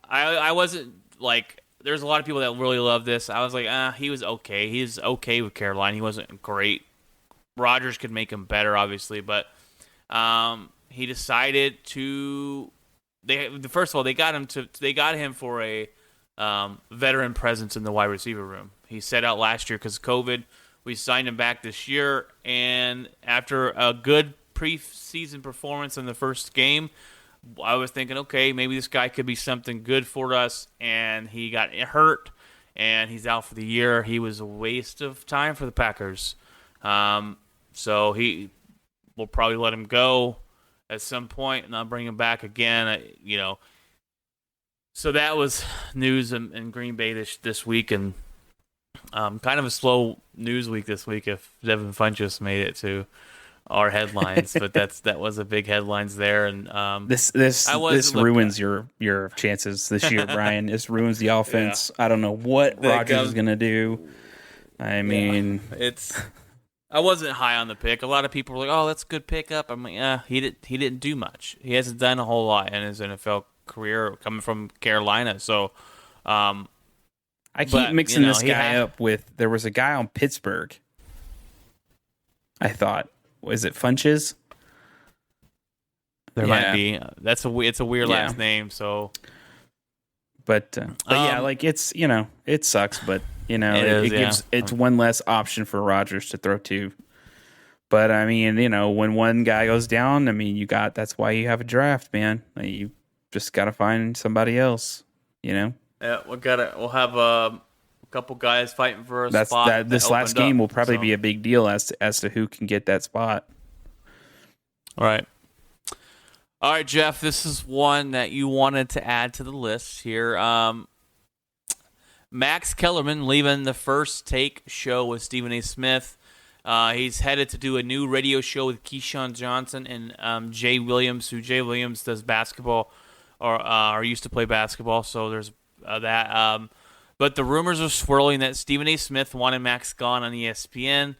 I wasn't like. There's a lot of people that really love this. I was like, he was okay. He's okay with Carolina. He wasn't great. Rodgers could make him better, obviously, but he decided to. First of all, they got him for a veteran presence in the wide receiver room. He set out last year because of COVID. We signed him back this year, and after a good preseason performance in the first game, I was thinking, okay, maybe this guy could be something good for us, and he got hurt, and he's out for the year. He was a waste of time for the Packers. So we'll probably let him go at some point, and I'll bring him back again. So that was news in Green Bay this week, and kind of a slow news week this week if Devin Funchess made it to our headlines, but that was a big headlines there, and This ruins your chances this year, Brian. This ruins the offense. I don't know what Rodgers is gonna do. I mean, I wasn't high on the pick. A lot of people were like, "Oh, that's a good pickup." I'm like, "Yeah, he didn't do much. He hasn't done a whole lot in his NFL career coming from Carolina." So, I keep mixing this guy up with. There was a guy on Pittsburgh. I thought, was it Funchess? There might be. It's a weird last name. So, but yeah, like it's it sucks, but it gives it's one less option for Rodgers to throw to. But I mean, when one guy goes down, I mean, that's why you have a draft, man. Like, you just got to find somebody else, Yeah, we'll have a couple guys fighting for a spot. This last game will probably be a big deal as to who can get that spot. All right, Jeff, this is one that you wanted to add to the list here. Max Kellerman leaving the First Take show with Stephen A. Smith. He's headed to do a new radio show with Keyshawn Johnson and Jay Williams, who Jay Williams does basketball or used to play basketball. So there's that. But the rumors are swirling that Stephen A. Smith wanted Max gone on ESPN,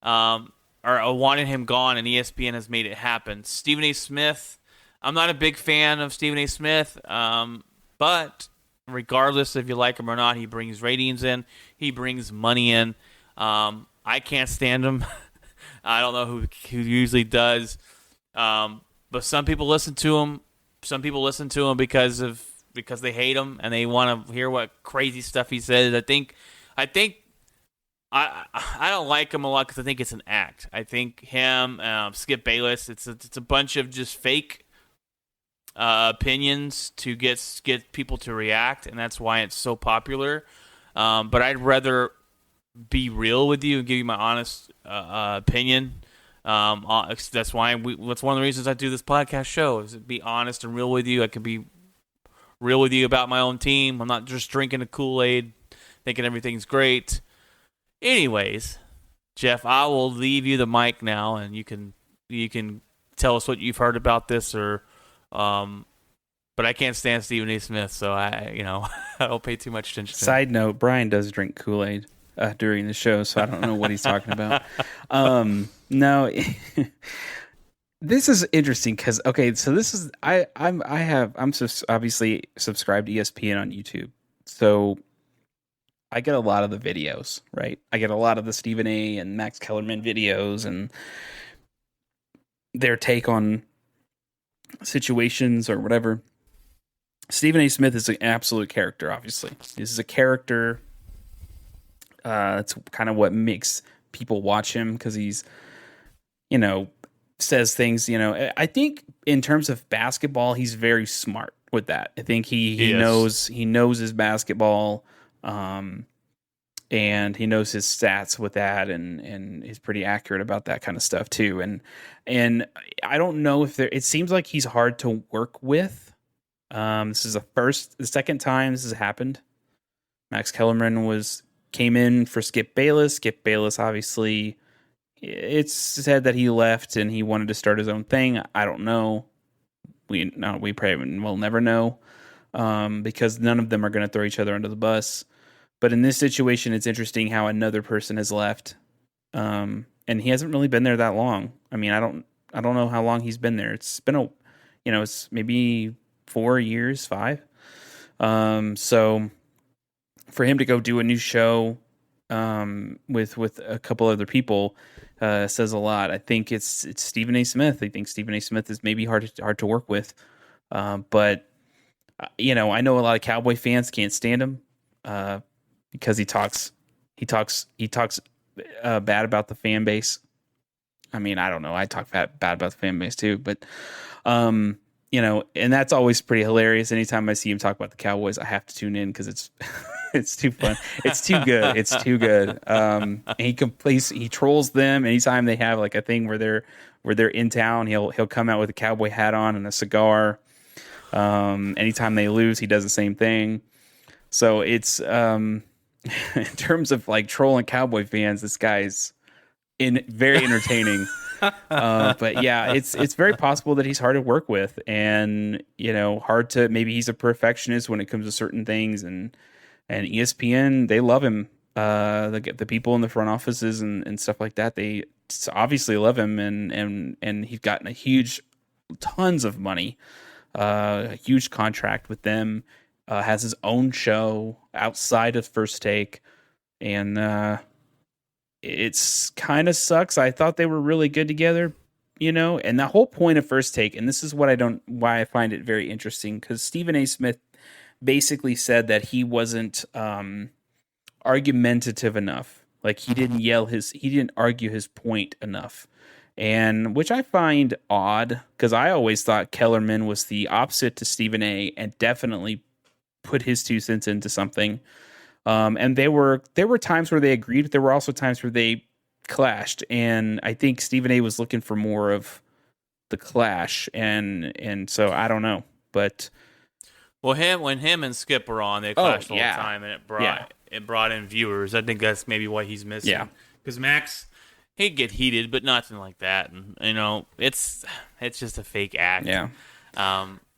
or wanted him gone, and ESPN has made it happen. Stephen A. Smith, I'm not a big fan of Stephen A. Smith, but regardless if you like him or not, he brings ratings in. He brings money in. I can't stand him. I don't know who usually does. But some people listen to him. Some people listen to him because they hate him and they want to hear what crazy stuff he says. I think I don't like him a lot because I think it's an act. I think him, Skip Bayless, it's a bunch of just fake opinions to get people to react, and that's why it's so popular. But I'd rather be real with you and give you my honest opinion. That's why that's one of the reasons I do this podcast show, is to be honest and real with you. I can be real with you about my own team. I'm not just drinking a Kool-Aid thinking everything's great. Anyways, Jeff, I will leave you the mic now, and you can tell us what you've heard about this, or but I can't stand Stephen A. Smith, so I don't pay too much attention to him. Side note, Brian does drink Kool-Aid during the show, so I don't know what he's talking about. No, this is interesting because so this is I'm obviously subscribed to ESPN on YouTube, so I get a lot of the videos, right? I get a lot of the Stephen A. and Max Kellerman videos and their take on situations or whatever. Stephen A. Smith is an absolute character, obviously. This is a character. That's kind of what makes people watch him, because he's, says things, I think in terms of basketball, he's very smart with that. I think he knows his basketball, and he knows his stats with that, and he's pretty accurate about that kind of stuff too. And I don't know if it seems like he's hard to work with. This is the second time this has happened. Max Kellerman came in for Skip Bayless. Skip Bayless, obviously, it's said that he left and he wanted to start his own thing. I don't know. We probably will never know, because none of them are going to throw each other under the bus. But in this situation, it's interesting how another person has left, and he hasn't really been there that long. I mean, I don't know how long he's been there. It's been it's maybe 4 years, 5. So for him to go do a new show with a couple other people says a lot. I think it's Stephen A. Smith. I think Stephen A. Smith is maybe hard to work with, but I know a lot of Cowboy fans can't stand him because he talks bad about the fan base. I mean, I don't know. I talk bad about the fan base too, but and that's always pretty hilarious. Anytime I see him talk about the Cowboys, I have to tune in because it's it's too fun. It's too good. It's too good. And he trolls them anytime they have like a thing where they're in town. He'll come out with a cowboy hat on and a cigar. Anytime they lose, he does the same thing. So it's in terms of like trolling Cowboy fans, this guy's very entertaining. But yeah, it's very possible that he's hard to work with, and hard to, maybe he's a perfectionist when it comes to certain things, and ESPN, they love him. The people in the front offices and stuff like that, they obviously love him, and he's gotten tons of money, a huge contract with them, has his own show outside of First Take, and it's kind of sucks. I thought they were really good together, and the whole point of First Take, and this is why I find it very interesting, because Stephen A. Smith basically said that he wasn't argumentative enough. Like, he didn't argue his point enough. And which I find odd, because I always thought Kellerman was the opposite to Stephen A. and definitely put his 2 cents into something. And there were times where they agreed, but there were also times where they clashed. And I think Stephen A. was looking for more of the clash. And so I don't know. But well, when him and Skip were on, they clashed all the time, and it brought in viewers. I think that's maybe what he's missing. Yeah. Because Max, he'd get heated, but nothing like that. And it's just a fake act. Yeah.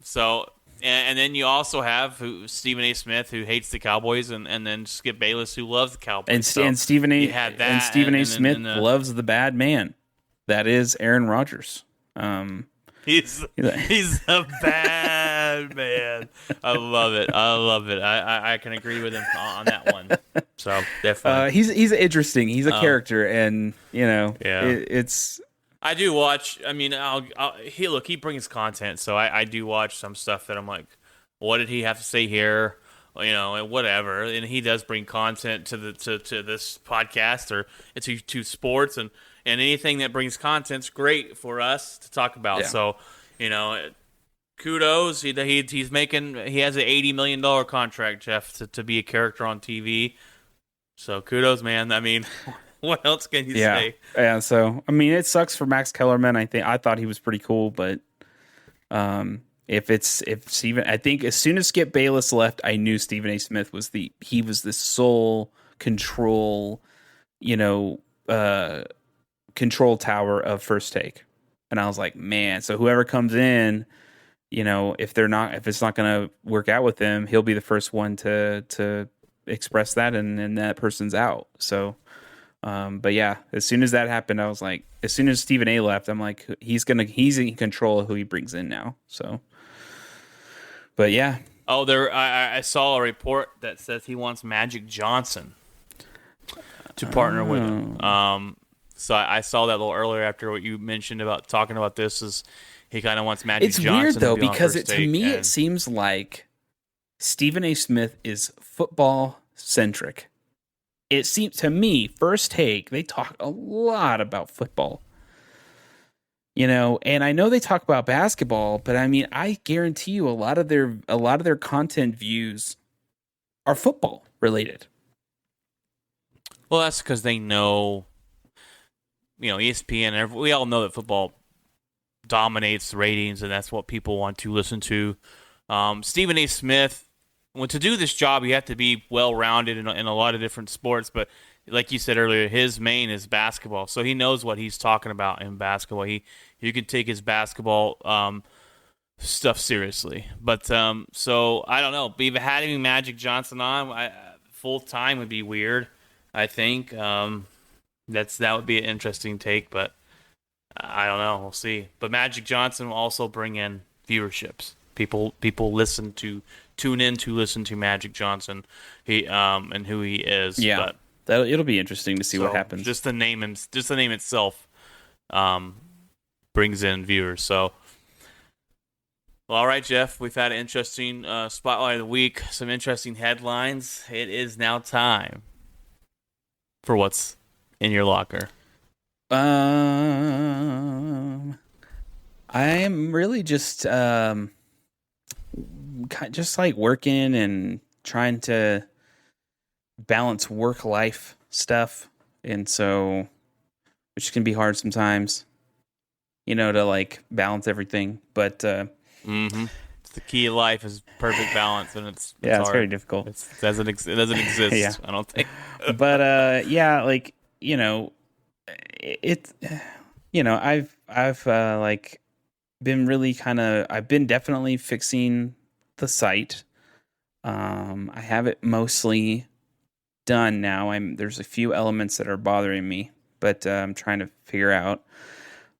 So and then you also have Stephen A. Smith, who hates the Cowboys, and then Skip Bayless, who loves the Cowboys. And Stephen A. Smith loves the bad man. That is Aaron Rodgers. He's a bad man. I love it. I can agree with him on that one. So definitely, he's interesting. He's a character, and it's. I do watch. I mean, he brings content, so I do watch some stuff that I'm like, what did he have to say here? And whatever. And he does bring content to this podcast or to sports and anything that brings content's great for us to talk about. Yeah. So, kudos. He has an $80 million contract, Jeff, to be a character on TV. So kudos, man. I mean, what else can you say? Yeah. So, I mean, it sucks for Max Kellerman. I thought he was pretty cool, but if Stephen, I think as soon as Skip Bayless left, I knew Stephen A. Smith was the sole control, control tower of First Take. And I was like, man, so whoever comes in, if it's not going to work out with them, he'll be the first one to express that, and that person's out. So, but yeah, as soon as that happened, I was like, as soon as Stephen A. left, I'm like, he's in control of who he brings in now. So, but yeah. Oh, I saw a report that says he wants Magic Johnson to partner with him. So I saw that a little earlier after what you mentioned about talking about this. Is he kind of wants Magic Johnson? It's weird though, to be because to me it seems like Stephen A. Smith is football centric. It seems to me, First Take, they talk a lot about football. And I know they talk about basketball, but I mean, I guarantee you a lot of their content views are football related. Well, that's because they know, ESPN, we all know that football dominates ratings, and that's what people want to listen to. Stephen A. Smith, to do this job, you have to be well-rounded in a lot of different sports, but like you said earlier, his main is basketball, so he knows what he's talking about in basketball. You can take his basketball stuff seriously. But so I don't know. Even having Magic Johnson on full time would be weird. I think that would be an interesting take, but I don't know. We'll see. But Magic Johnson will also bring in viewerships. People tune in to listen to Magic Johnson, and who he is. Yeah, but it'll be interesting to see what happens. Just the name itself brings in viewers. So, well, all right, Jeff, we've had an interesting spotlight of the week. Some interesting headlines. It is now time for what's in your locker. I'm really just like working and trying to balance work-life stuff, and so which can be hard sometimes, to like balance everything. But it's the key of life is perfect balance, and it's it's hard. very difficult. It doesn't exist. Yeah. I don't think. But It, I've like been really I've been definitely fixing the site. I have it mostly done now. There's a few elements that are bothering me, but I'm trying to figure out.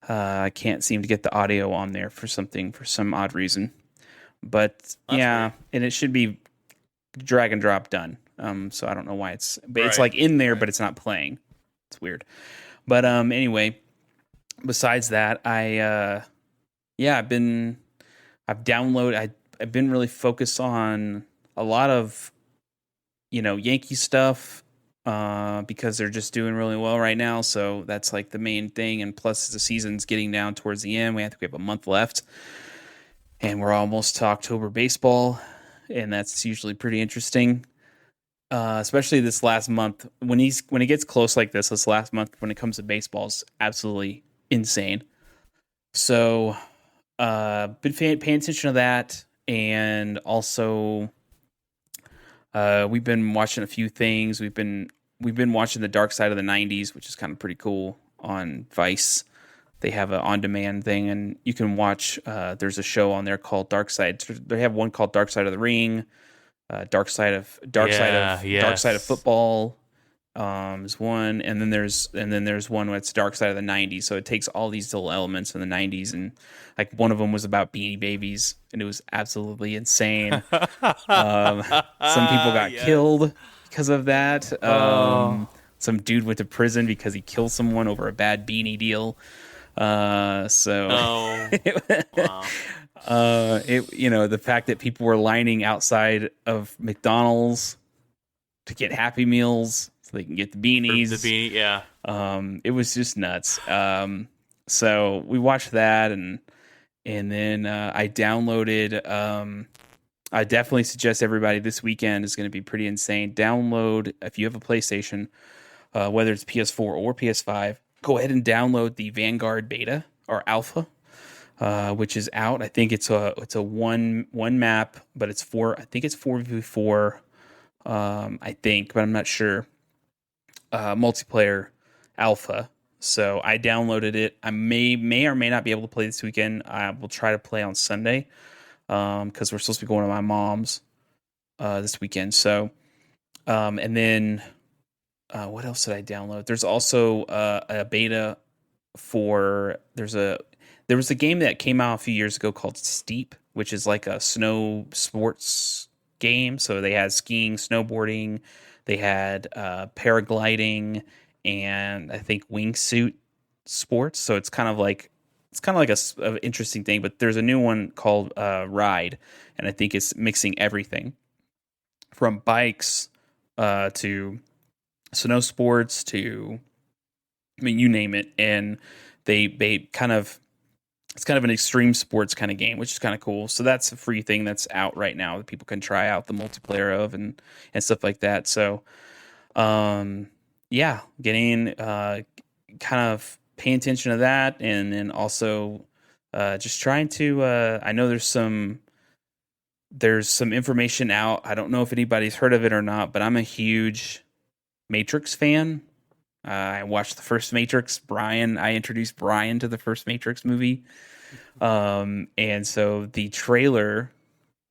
I can't seem to get the audio on there for some odd reason. But That's yeah, weird. and it should be drag and drop done. So I don't know why but it's Right. like in there, but it's not playing. It's weird. But anyway, besides that, I've been really focused on a lot of Yankee stuff because they're just doing really well right now. So that's like the main thing. And plus, the season's getting down towards the end. We have a month left, and we're almost to October baseball, and that's usually pretty interesting. Especially this last month when it gets close like this last month when it comes to baseball is absolutely insane. So, been paying attention to that, and also we've been watching a few things. We've been watching the Dark Side of the '90s, which is kind of pretty cool on Vice. They have an on-demand thing, and you can watch. There's a show on there called Dark Side. They have one called Dark Side of the Ring, Dark Side of Yes. Football is one, and then there's one that's Dark Side of the '90s. So it takes all these little elements from the '90s, and like one of them was about Beanie Babies, and it was absolutely insane. Some people got Yes. killed because of that. Oh. Some dude went to prison because he killed someone over a bad beanie deal. So No. Wow. the fact that people were lining outside of McDonald's to get Happy Meals so they can get the beanies. The beanie, yeah. It was just nuts. So we watched that, and then I downloaded. I definitely suggest everybody this weekend is going to be pretty insane. Download if you have a PlayStation, whether it's PS4 or PS5. Go ahead and download the Vanguard beta or alpha, which is out. I think it's a one map, but it's four. I think it's 4v4. I think, but I'm not sure. Multiplayer alpha. So I downloaded it. I may or may not be able to play this weekend. I will try to play on Sunday because we're supposed to be going to my mom's this weekend. So, and then what else did I download? There's also a beta for there was a game that came out a few years ago called Steep, which is like a snow sports game. So they had skiing, snowboarding, they had paragliding, and I think wingsuit sports. So it's kind of like an interesting thing. But there's a new one called Ride, and I think it's mixing everything from bikes to snow sports to, I mean, you name it. And they it's kind of an extreme sports kind of game, which is kind of cool. So that's a free thing that's out right now that people can try out the multiplayer of and stuff like that. So, yeah, getting kind of paying attention to that, and then also just trying to. I know there's some information out. I don't know if anybody's heard of it or not, but I'm a huge Matrix fan. I watched the first Matrix. I introduced Brian to the first Matrix movie. And so the trailer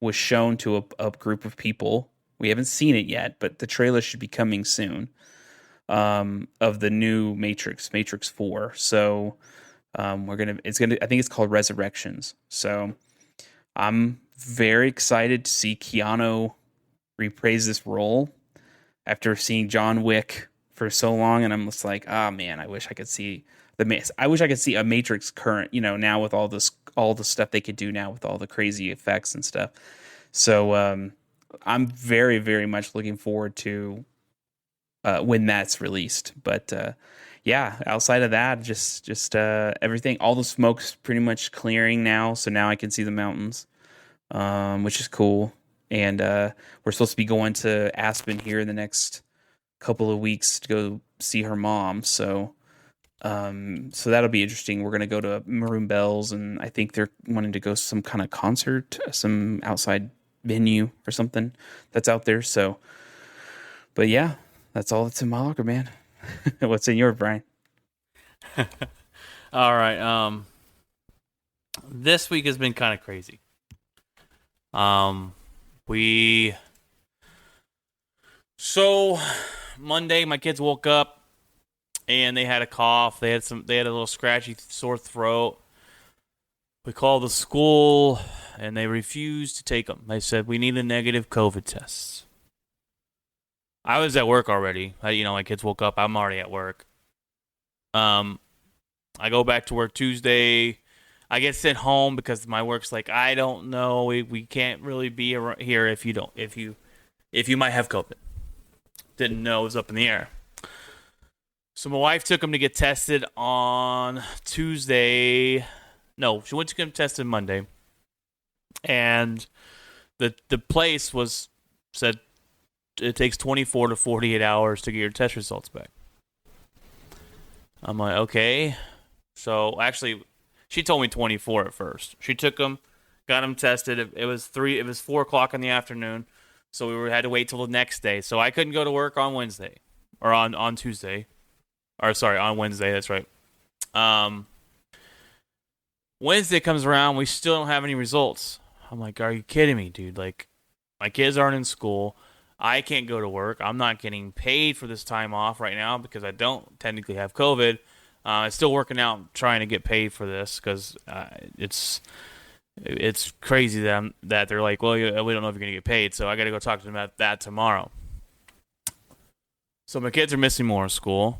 was shown to a group of people. We haven't seen it yet, but the trailer should be coming soon. Of the new Matrix, Matrix 4. So, I think it's called Resurrections. So I'm very excited to see Keanu reprise this role after seeing John Wick for so long, and I'm just like, man, I wish I could see a Matrix current, now with all the stuff they could do now with all the crazy effects and stuff. So I'm very, very much looking forward to when that's released. But yeah, outside of that, just everything, all the smoke's pretty much clearing now, so now I can see the mountains, which is cool. And we're supposed to be going to Aspen here in the next couple of weeks to go see her mom. So that'll be interesting. We're gonna go to Maroon Bells, and I think they're wanting to go to some kind of concert, some outside venue or something that's out there. So, but yeah, that's all that's in my locker, man. What's in yours, Brian? All right. This week has been kind of crazy. So Monday, my kids woke up and they had a cough. They had a little scratchy, sore throat. We called the school and they refused to take them. They said we need a negative COVID test. I was at work already. My kids woke up. I'm already at work. I go back to work Tuesday. I get sent home because my work's like, I don't know. We can't really be here if you might have COVID. Didn't know it was up in the air. So my wife took him to get tested on Tuesday. No, she went to get him tested Monday. And the place said it takes 24 to 48 hours to get your test results back. I'm like, okay. So actually, she told me 24 at first. She took him, got him tested. It was 4 o'clock in the afternoon. So we had to wait till the next day. So I couldn't go to work on Wednesday or on Tuesday. Or sorry, on Wednesday. That's right. Wednesday comes around. We still don't have any results. I'm like, are you kidding me, dude? Like, my kids aren't in school. I can't go to work. I'm not getting paid for this time off right now because I don't technically have COVID. I'm still working out trying to get paid for this because it's crazy that they're like, well, we don't know if you're going to get paid, so I got to go talk to them about that tomorrow. So my kids are missing more of school.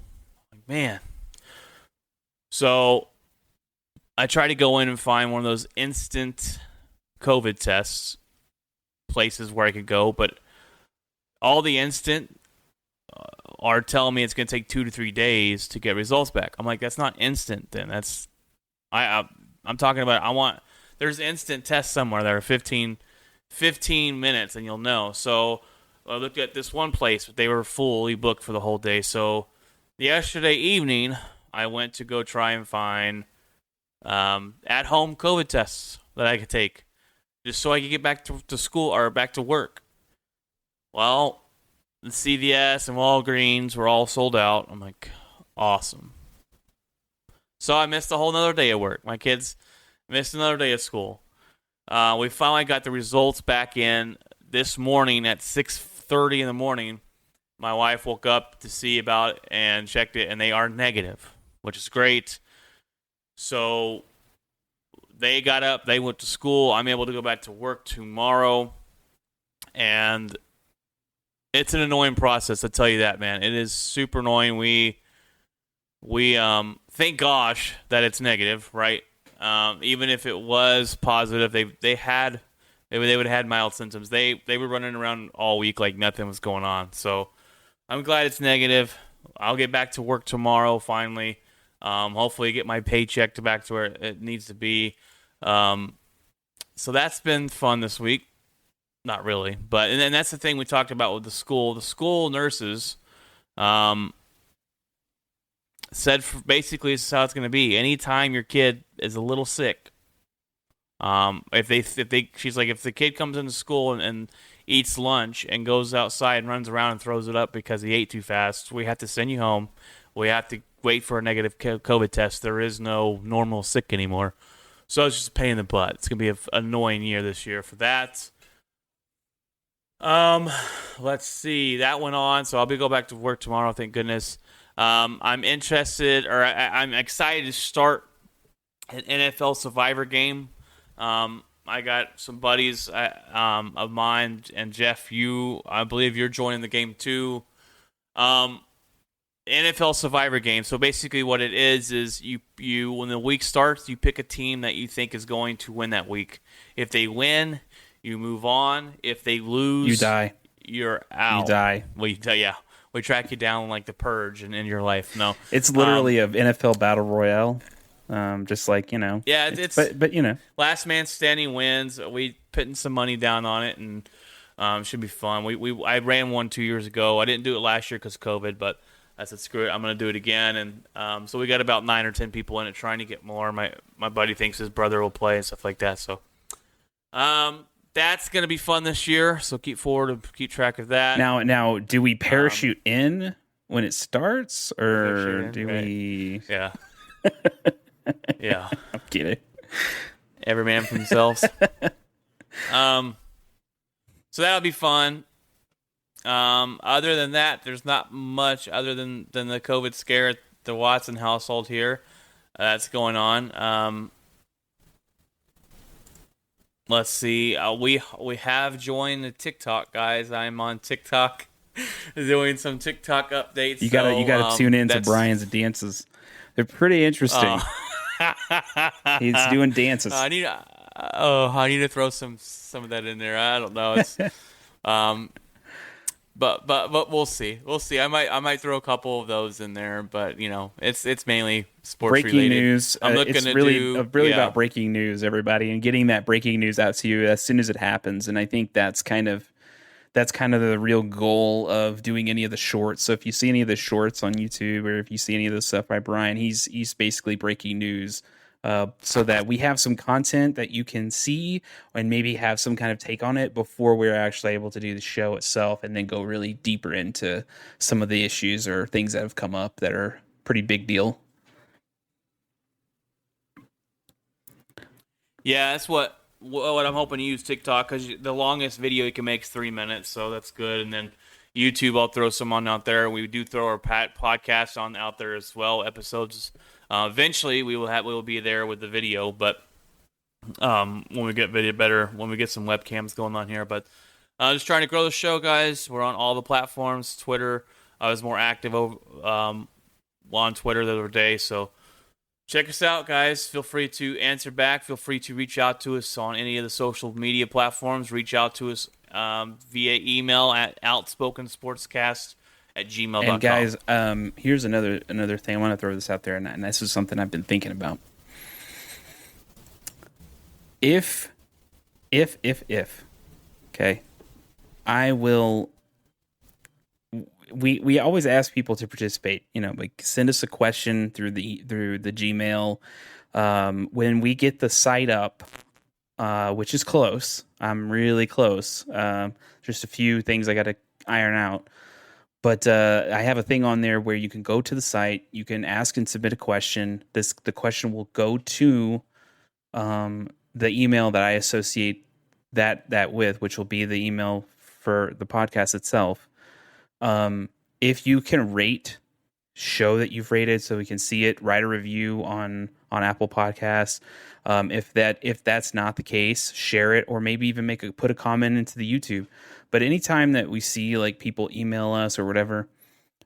Like, man. So I try to go in and find one of those instant COVID tests places where I could go, but all the instant are telling me it's going to take 2 to 3 days to get results back. I'm like, that's not instant then. I'm talking about, there's instant tests somewhere that are 15 minutes and you'll know. So I looked at this one place, but they were fully booked for the whole day. So yesterday evening, I went to go try and find at-home COVID tests that I could take just so I could get back to school or back to work. Well, the CVS and Walgreens were all sold out. I'm like, awesome. So I missed a whole nother day of work. My kids missed another day of school. We finally got the results back in this morning at 6:30 in the morning. My wife woke up to see about it and checked it, and they are negative, which is great. So they got up, they went to school. I'm able to go back to work tomorrow, and it's an annoying process, I'll tell you that, man. It is super annoying. We thank gosh that it's negative, right? Even if it was positive, they would have had mild symptoms. They were running around all week like nothing was going on. So I'm glad it's negative. I'll get back to work tomorrow finally. Hopefully get my paycheck back to where it needs to be. So that's been fun this week. Not really, but and that's the thing we talked about with the school. The school nurses said basically this is how it's going to be. Anytime your kid is a little sick, if the kid comes into school and eats lunch and goes outside and runs around and throws it up because he ate too fast, we have to send you home. We have to wait for a negative COVID test. There is no normal sick anymore. So it's just a pain in the butt. It's going to be an annoying year this year for that. Let's see. That went on, so I'll go back to work tomorrow, thank goodness. I'm interested, or I'm excited to start an NFL Survivor game. I got some buddies of mine, and Jeff, I believe you're joining the game too. NFL Survivor game. So basically what it is you when the week starts, you pick a team that you think is going to win that week. If they win, you move on. If they lose, You die. You're out. You die. Yeah. We track you down like the Purge in your life. No. It's literally an NFL Battle Royale. Just like, Yeah, it's but last man standing wins. We putting some money down on it, and should be fun. I ran one 2 years ago. I didn't do it last year because of COVID, but I said screw it, I'm going to do it again. And so we got about 9 or 10 people in it, trying to get more. My buddy thinks his brother will play and stuff like that. So that's going to be fun this year. So keep track of that. Now, do we parachute in when it starts, or do right? we? Yeah. Yeah. I'm kidding. Every man for themselves. So that'll be fun. Other than that, there's not much other than the COVID scare at the Watson household here that's going on. Let's see. We have joined the TikTok guys. I'm on TikTok, doing some TikTok updates. You gotta tune in to Brian's dances. They're pretty interesting. He's doing dances. I need to throw some of that in there. I don't know. It's but we'll see. We'll see. I might throw a couple of those in there, but it's mainly sports breaking related. News. I'm looking it's to really do, about breaking news, everybody, and getting that breaking news out to you as soon as it happens. And I think that's kind of the real goal of doing any of the shorts. So if you see any of the shorts on YouTube, or if you see any of the stuff by Brian, he's basically breaking news, so that we have some content that you can see and maybe have some kind of take on it before we're actually able to do the show itself, and then go really deeper into some of the issues or things that have come up that are pretty big deal. Yeah, that's what I'm hoping to use TikTok, because the longest video you can make is 3 minutes, so that's good. And then YouTube, I'll throw some on out there. We do throw our podcast on out there as well, episodes. Eventually, we will be there with the video, but when we get video better, when we get some webcams going on here. But just trying to grow the show, guys. We're on all the platforms. Twitter, I was more active on Twitter the other day, so check us out, guys. Feel free to answer back. Feel free to reach out to us on any of the social media platforms. Reach out to us via email at outspokensportscast@gmail.com. And guys, here's another thing. I want to throw this out there, and this is something I've been thinking about. If, okay, I will. We always ask people to participate. Like send us a question through the Gmail. When we get the site up, which is close, I'm really close. Just a few things I got to iron out. But I have a thing on there where you can go to the site, you can ask and submit a question. The question will go to the email that I associate that with, which will be the email for the podcast itself. If you can rate, show that you've rated so we can see it, write a review on Apple Podcasts. If that's not the case, share it, or maybe even put a comment into the YouTube. But anytime that we see like people email us or whatever,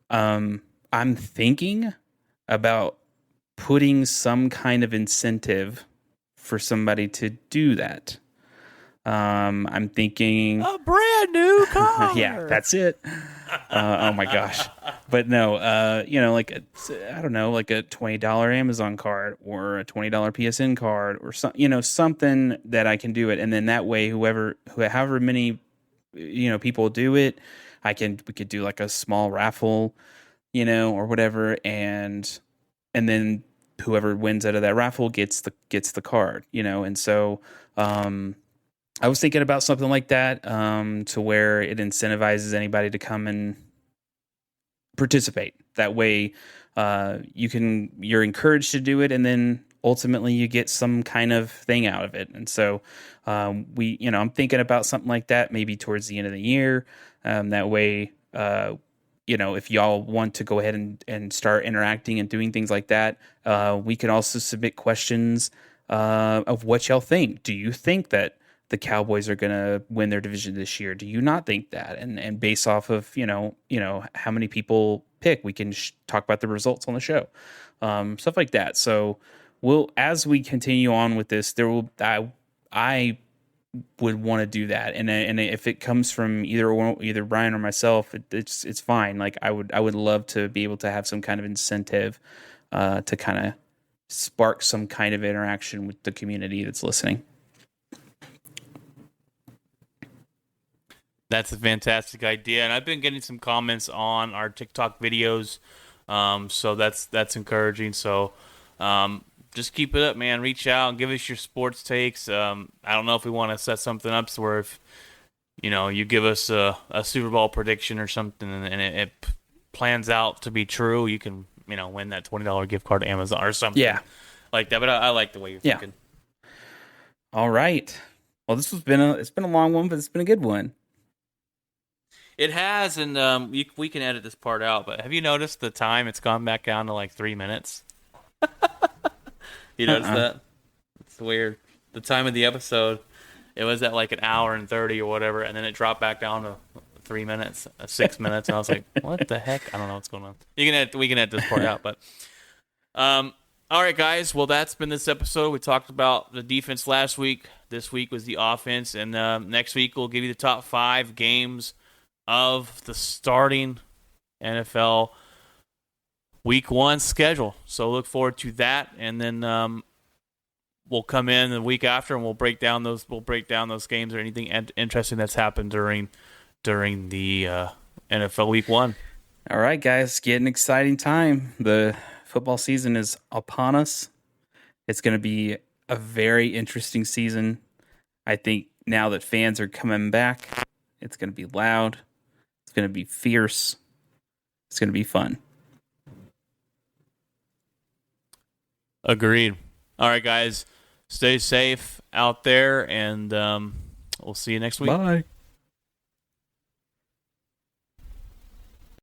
I'm thinking about putting some kind of incentive for somebody to do that. I'm thinking a brand new car. Yeah, that's it. Oh my gosh. But no, like a $20 Amazon card or a $20 PSN card or something that I can do it. And then that way, however many, people do it, we could do like a small raffle, or whatever. And then whoever wins out of that raffle gets the card, and so, I was thinking about something like that, to where it incentivizes anybody to come and participate. That way, you're encouraged to do it, and then ultimately you get some kind of thing out of it. And so, I'm thinking about something like that, maybe towards the end of the year. That way, if y'all want to go ahead and start interacting and doing things like that, we can also submit questions of what y'all think. Do you think that the Cowboys are going to win their division this year? Do you not think that? And based off of, how many people pick, we can talk about the results on the show. Stuff like that. So as we continue on with this, I would want to do that. And if it comes from either Brian or myself, it's fine. Like I would love to be able to have some kind of incentive, to kind of spark some kind of interaction with the community that's listening. That's a fantastic idea, and I've been getting some comments on our TikTok videos, so that's encouraging. So just keep it up, man. Reach out and give us your sports takes. I don't know if we want to set something up so where if you give us a Super Bowl prediction or something, and it plans out to be true, you can win that $20 gift card to Amazon or something. Yeah. Like that. But I like the way you're thinking. All right. Well, it's been a long one, but it's been a good one. It has, and we can edit this part out. But have you noticed the time? It's gone back down to like 3 minutes. You notice that? It's weird. The time of the episode, it was at like an hour and 30 or whatever, and then it dropped back down to 3 minutes, 6 minutes, and I was like, "What the heck? I don't know what's going on." We can edit this part out, but all right, guys. Well, that's been this episode. We talked about the defense last week. This week was the offense, and next week we'll give you the top 5 games of the starting NFL Week 1 schedule. So look forward to that, and then we'll come in the week after and we'll break down those games or anything interesting that's happened during the NFL Week 1. All right, guys, get an exciting time. The football season is upon us. It's going to be a very interesting season. I think now that fans are coming back, it's going to be loud. It's going to be fierce. It's going to be fun. Agreed. All right, guys. Stay safe out there, and we'll see you next week. Bye.